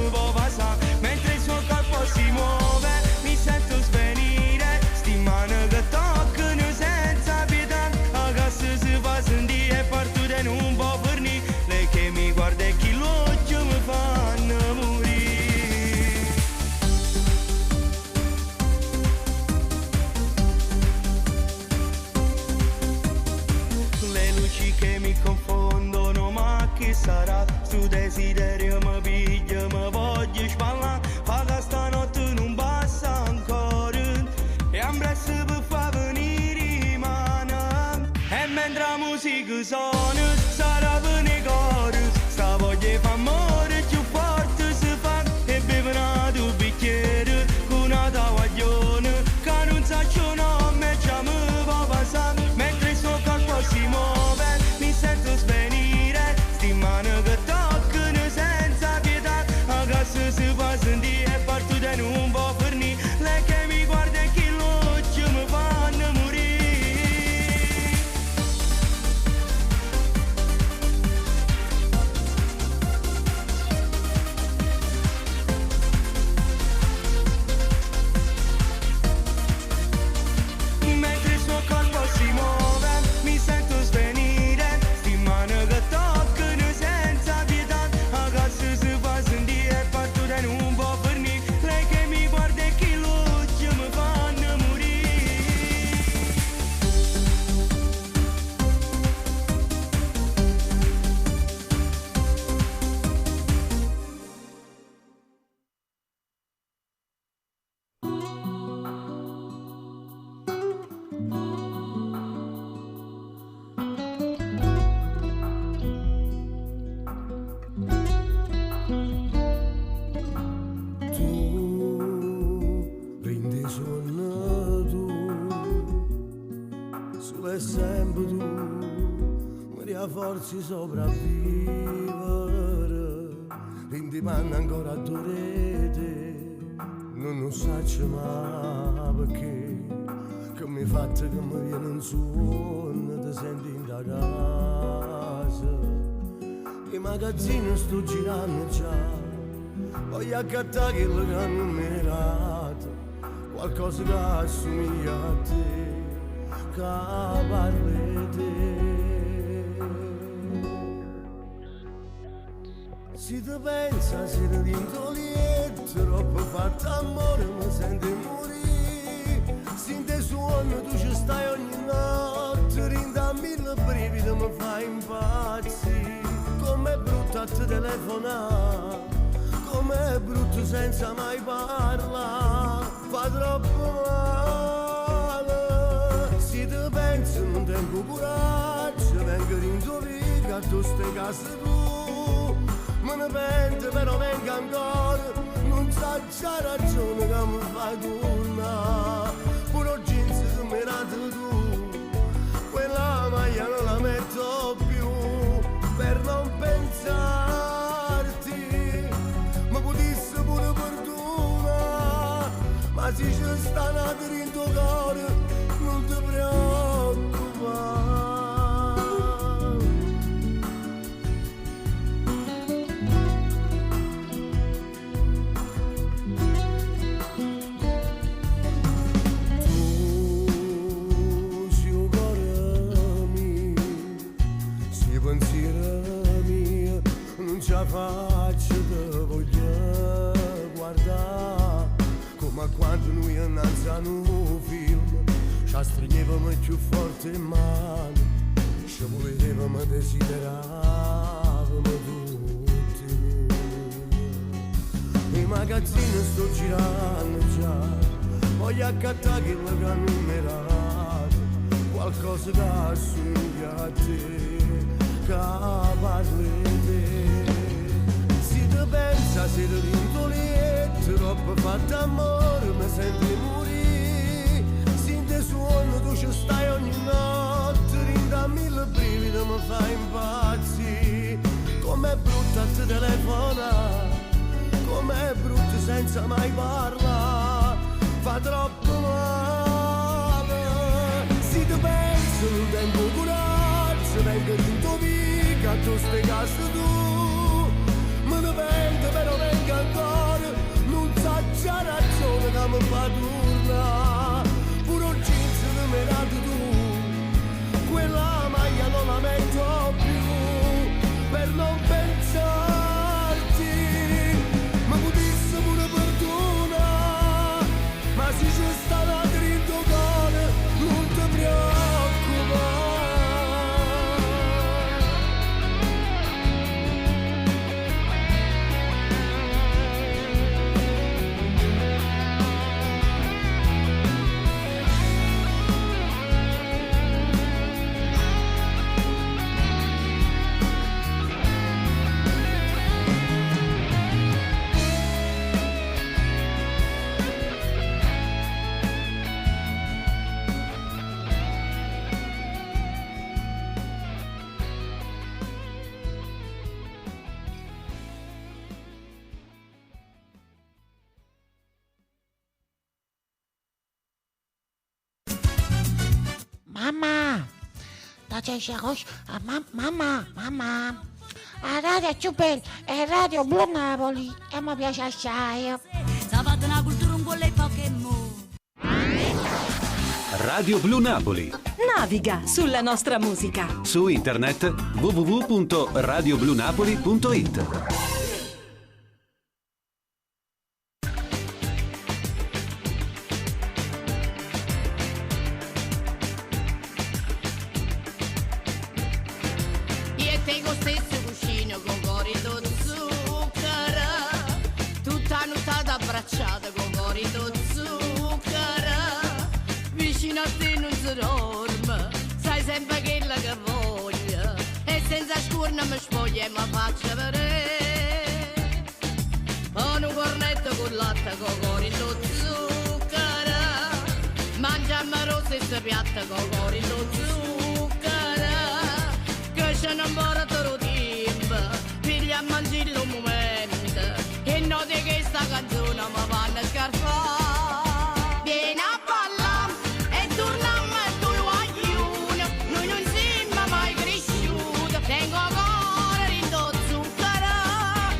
può passare. Mentre il suo corpo si muove, mi sento svenire, sti mani che toccano senza pietà. A casa si fa sentire e parto da non può fornire, lei che mi guarda e chi l'occhio mi fanno morire. Che mi confondono, ma chi sarà? Sto desiderio mi piglia, mi voglio spallare. Fa che stanotte non basta ancora, e ambresse per far venire i mani. E mentre la musica suona, sarà per nei cori, sta voglia fa amore più forte si fa. E bevono due bicchieri, una taglione, che non sa ciò nome, già mi può passare. Mentre il suo corpo si muove, mi sento svenire, sti mani che toccano senza pietà. A casa si fa sentire e parto da non può fornire, lei che mi guarda e chi l'occhio mi fanno morire. Mentre il suo corpo si muove, mi sento svenire, sti mani che toccano senza pietà. A casa si fa sentire e parto da non può fornire, lei che mi guarda e chi l'occhio mi fanno morire. Prendi sonno tu, solo sempre tu, mi rinforzi sopravvivere, quindi manda ancora a dorete, non saccio mai perché, che mi fatto che mi viene un suono, ti senti in da casa, i magazzini sto girando già. Voglio accattare quello che hanno mirato, qualcosa che assomiglia a te, che parli te. Si ti pensa, si ti vinto lieto, troppo fatto amore, mi senti morire. Se te suono tu ci stai ogni notte, rinda mille brividi, mi fai impazzire. Com'è brutto a te telefonare, com'è brutto senza mai parlare, fa troppo male. Se ti pensi non tengo coraggio, vengo ringiovere a tu stai casa tu. Me ne pente però vengo ancora, non sa già ragione che mi fai tornare. Pure jeans che mi hai dato tu, quella maglia non la metto più. si ci stanno in tuo cuore, non ti preoccupare. Ce la faccio te voglio guardare come quando noi innanzi a un film ci stringevamo più forte in mano, ci volevamo, desideravamo tutti. I magazzini sto girando già, voglio accattare che la hanno numerato, qualcosa che assomiglia a te, che parli te. Pensa se ti rintolietto, troppo fatto amore, mi senti morire. Sente suono, tu ci stai ogni notte, rinda mille brividi, mi fai impazzire. Com'è brutta ti telefona, com'è brutta senza mai parlare, fa troppo male. Se ti penso non tengo coraggio, vengo rinto via, tu stai casa tu. Me ne vento però vengo ancora, non sa già ragione che mi fa tornare. Pure un jeans che mi hai dato tu, quella maglia non la metto più, per non pensarti. Mi potessi pure perdonare, ma se ci sta la dritto cuore, non ti preoccupare. Mama, da c'è mamma, la radio è più bella, è Radio Blu Napoli e mi piace assai. Sabato una cultura un po' le Pokémon. Radio Blu Napoli. Naviga sulla nostra musica. Su internet www.radioblunapoli.it. Piatta con cuore lo zucchero che c'è un po' di tempo figlia a mangiare un momento e note che sta canzone mi fanno scarfare. Vieni a ballare e torniamo a tu guaglione, noi non siamo mai cresciuti, tengo cuore in lo zucchero.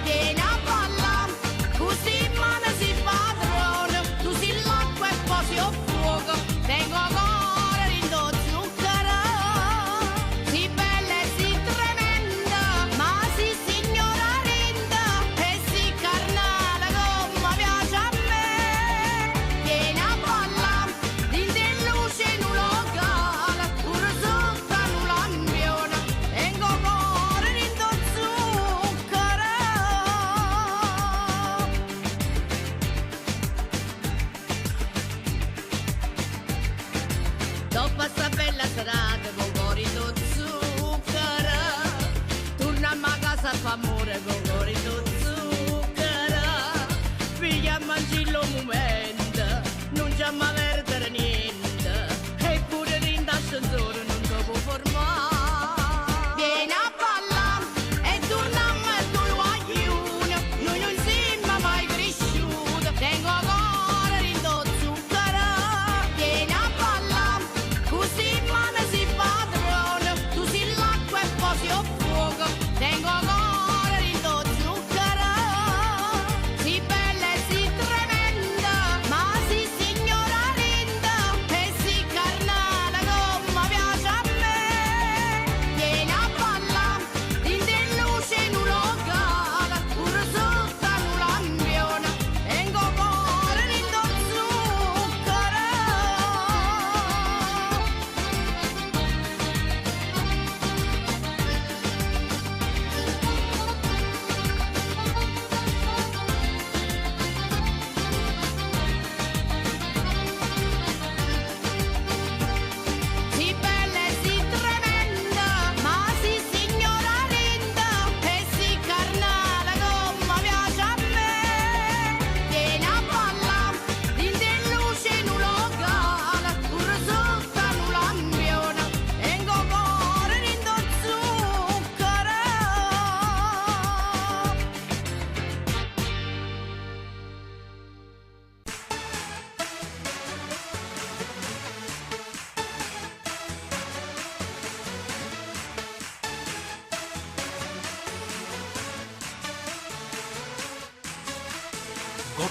Vieni a ballare così mano si padrona, tu sei l'acqua e poi si ho fuoco, tengo cuore.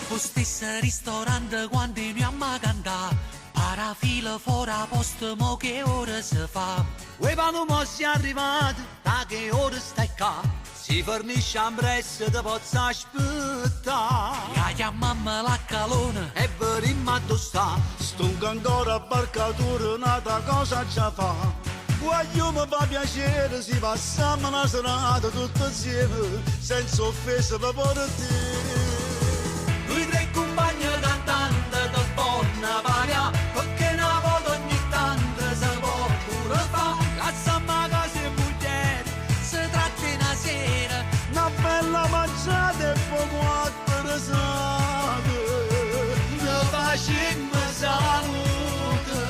Dopo stesso ristorante quando iniamo a cantare, parafila fuori a posto, mo che ora si fa? Uè quando mo si è arrivati, da che ora stai qua? Si fornisce a presso, te posso aspettare. Ya chiamamma la calona e verimmo a sta. Stunca ancora a barcatura, un'altra cosa già fa. Voglio mi fa piacere, si passiamo una serata tutti insieme, senza offesa per te. Noi tre compagni cantanti del buona varia, perché una volta ogni tanto si può pure fa. Cazzamma casa e mugliere, si tratta una sera, una bella mangiata e poco attrasato. Ne facciamo salute.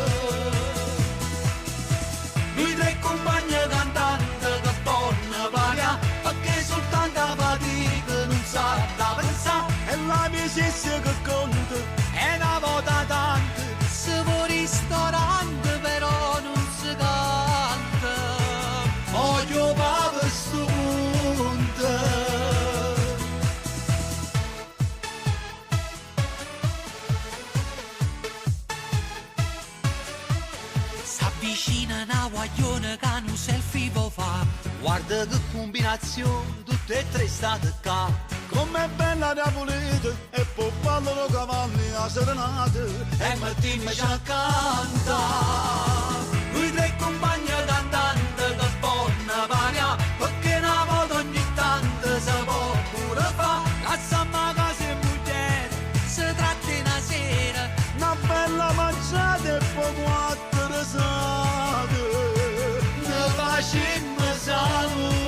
Noi tre compagni cantanti del buona varia, perché soltanto a fatica non sa da pensare. E la amicizia che conta è una volta tante. Si può ristorante però non si canta. Voglio va per sto punto. S'avvicina una guaglione che un selfie può fa. Guarda che combinazione, tutte e tre state qua. Com'è bella la pulita e poi ballano cavalli a serenate e mettiamoci a cantare. Noi tre compagni cantanti del buona varia, perché una volta ogni tanto si può pure fa. Cazzamma casa e mugliere, si tratta una sera, una bella mangiata e poco attrasato. Ne facciamo salute.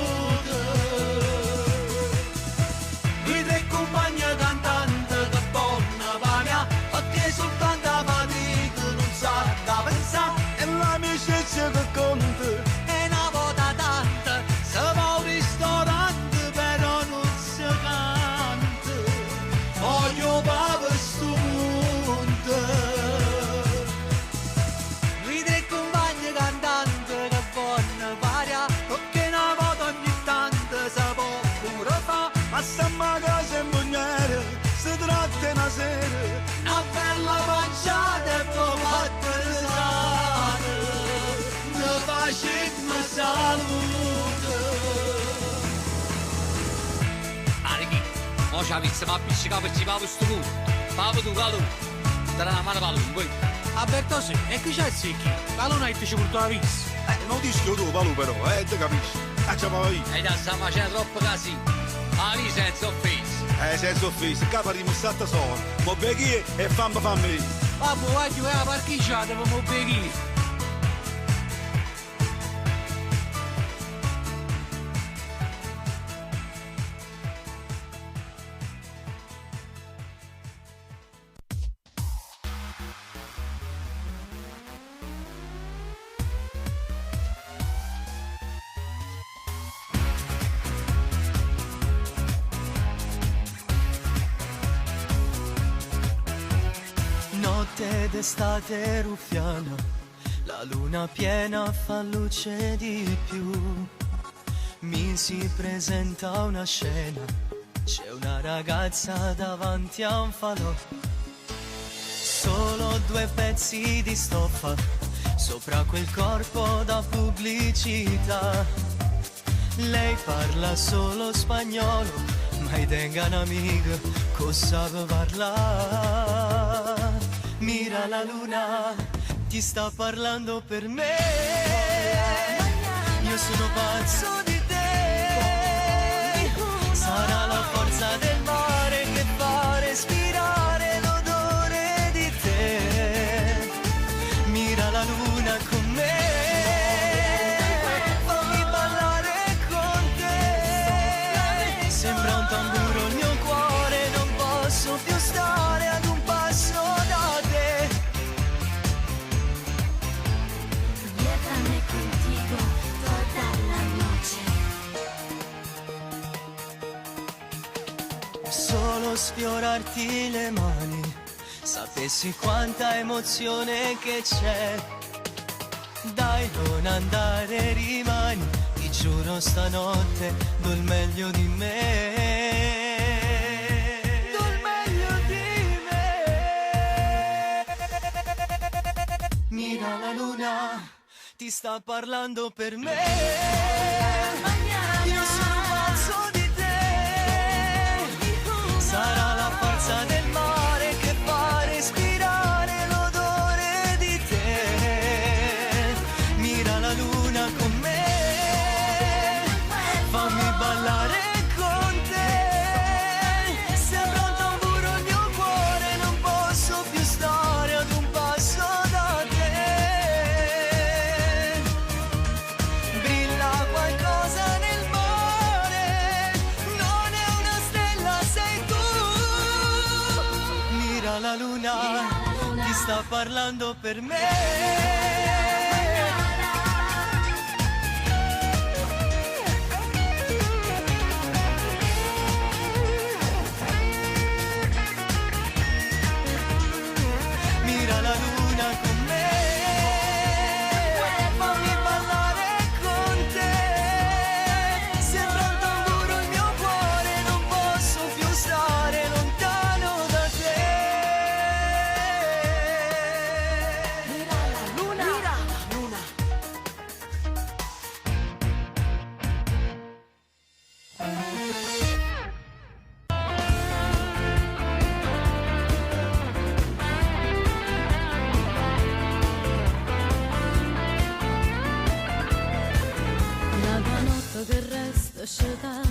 Compagni cantanti che buona varia, perché soltanto a fatica non sa da pensare. E l'amicizia che conta è una volta tanta. Si va al ristorante però non si canta. Voglio va per sto punto. Noi tre compagni cantanti che buona varia, perché una volta ogni tanto si può pure fa. Ma stiamo a casa e mugliere, si tratta una sera, una bella mangiata e poco attrasato. Ne facciamo salute. Arichi, mo ci avessimo appiccicato per ci fare questo culo. Favo tu, Calù, te la mano Palù, poi. Alberto sì, e che c'è zicchi? Calù non ti ci portò la vis. Non dischio tu, Palù però, te capisci? Facciamo via. E già sta facendo troppo casino. Ah, lì senza offesa. Senza offesa, capa dimostrata solo. Mo beghi e fammi. Babbo, voglio la parcheggiata per mo beghi. D'estate ruffiana, la luna piena fa luce di più. Mi si presenta una scena, c'è una ragazza davanti a un falò. Solo 2 pezzi di stoffa, sopra quel corpo da pubblicità. Lei parla solo spagnolo, ma tenga un'amica, cosa parla? Mira la luna, ti sta parlando per me. Io sono pazzo di te. Sarà la forza del mare che fa respirare l'odore di te. Mira la luna con me. Fammi ballare con te. Sembra un tamburo il mio cuore, non posso più stare ad un passo da te. Solo sfiorarti le mani, sapessi quanta emozione che c'è. Dai, non andare, rimani, ti giuro stanotte do il meglio di me. Do il meglio di ti sta parlando per me. Io sono pazzo di te. Sarà la forza del mare che fa respirare l'odore di te. Mira la luna con me, fammi ballare con te. Sembra un tamburo il mio cuore, non posso più stare ad un passo da te. Brilla qualcosa nel mare, non è una stella, sei tu. Mira la luna, ti sta parlando per me. Mira la luna con me, fammi ballare con te. Sembra un tamburo il mio cuore, non posso più stare lontano da te. Mira la luna, mira la luna. La notte che resta asciugata,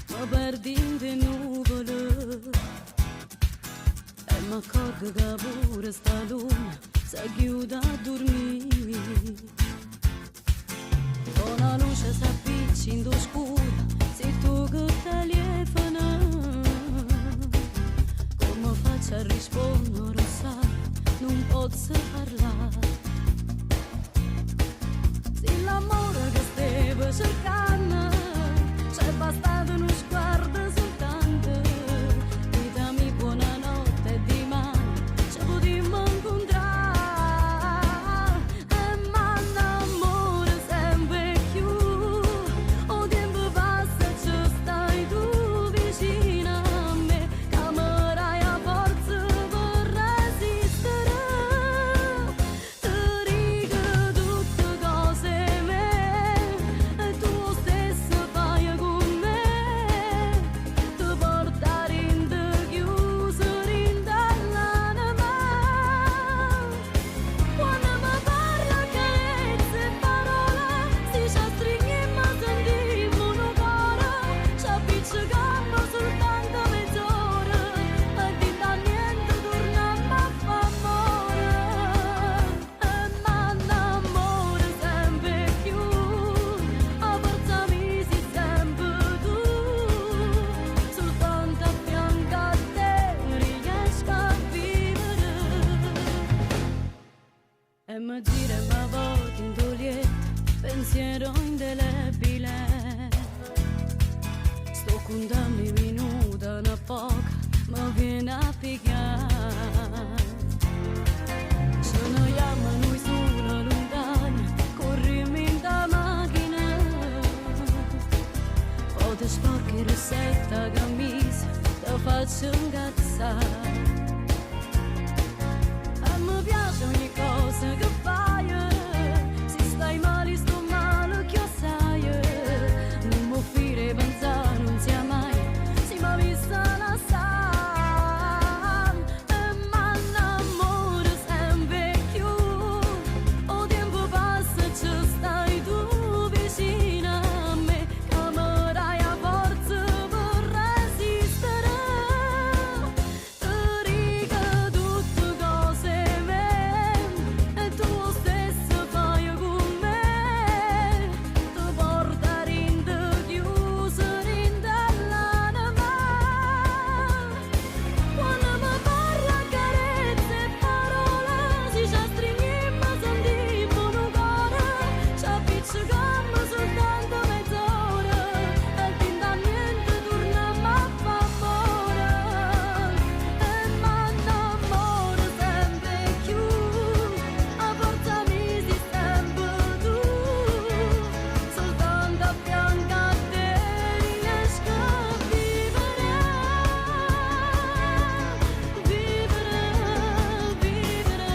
mi perdi in le nuvole. E mi accorgo che pure sta luna si chiude a dormire. Con la luce si appiccia scuro, sei tu che telefona. Come faccio a rispondere, sai, non posso parlare. Se l'amore che stavo cercando c'è bastato uno sguardo soltanto. Ditami buonanotte e dimani ci potremmo incontrare. E ma l'amore sempre più, o tempo passa e ci stai tu vicino a me. Camerai a forza per resistere. Ti dico tutte cose mie e tu stesso fai con me. Ti portare in te chiuso rindall'anima. Quando mi parla carezze e parole, si ci stringiamo, sentiamo un cuore. Ci appiccichiamo soltanto mezz'ora e di da niente torniamo a fa amore. E ma l'amore sempre più, a forza mi si sempre tu. Soltanto a fianco a te riesco a vivere. E mi gira e mi porta in tuo lieto pensiero indelebile. Sto contando i minuti, una poca mi viene a pigliare. Se noi amano sono lontani, corriamo in da macchina. O ti sporchi il rossetto a camisa, ti faccio incazzare. A me piace ogni cosa che fai. Se stai male sto male che sai. Non mi offrire pensare non sia mai, si mi ha vista la sa. E ma l'amore sempre più, o tempo passa e ci stai tu vicino a me. Camerai a forza per resistere. Ti dico tutte cose mie e tu stesso fai con me. Ti portare in te chiuso rindall'anima. Quando mi parla carezze e parole, si ci stringiamo, sentiamo un cuore. Ci appiccichiamo soltanto mezz'ora e di da niente torniamo a fa amore. E ma l'amore sempre più, a forza mi si sempre tu. Soltanto a fianco a te riesco a vivere. Vivere, vivere.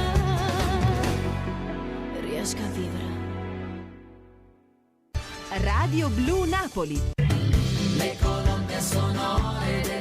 Riesco a vivere. Radio Blu Napoli. Le colonne sonore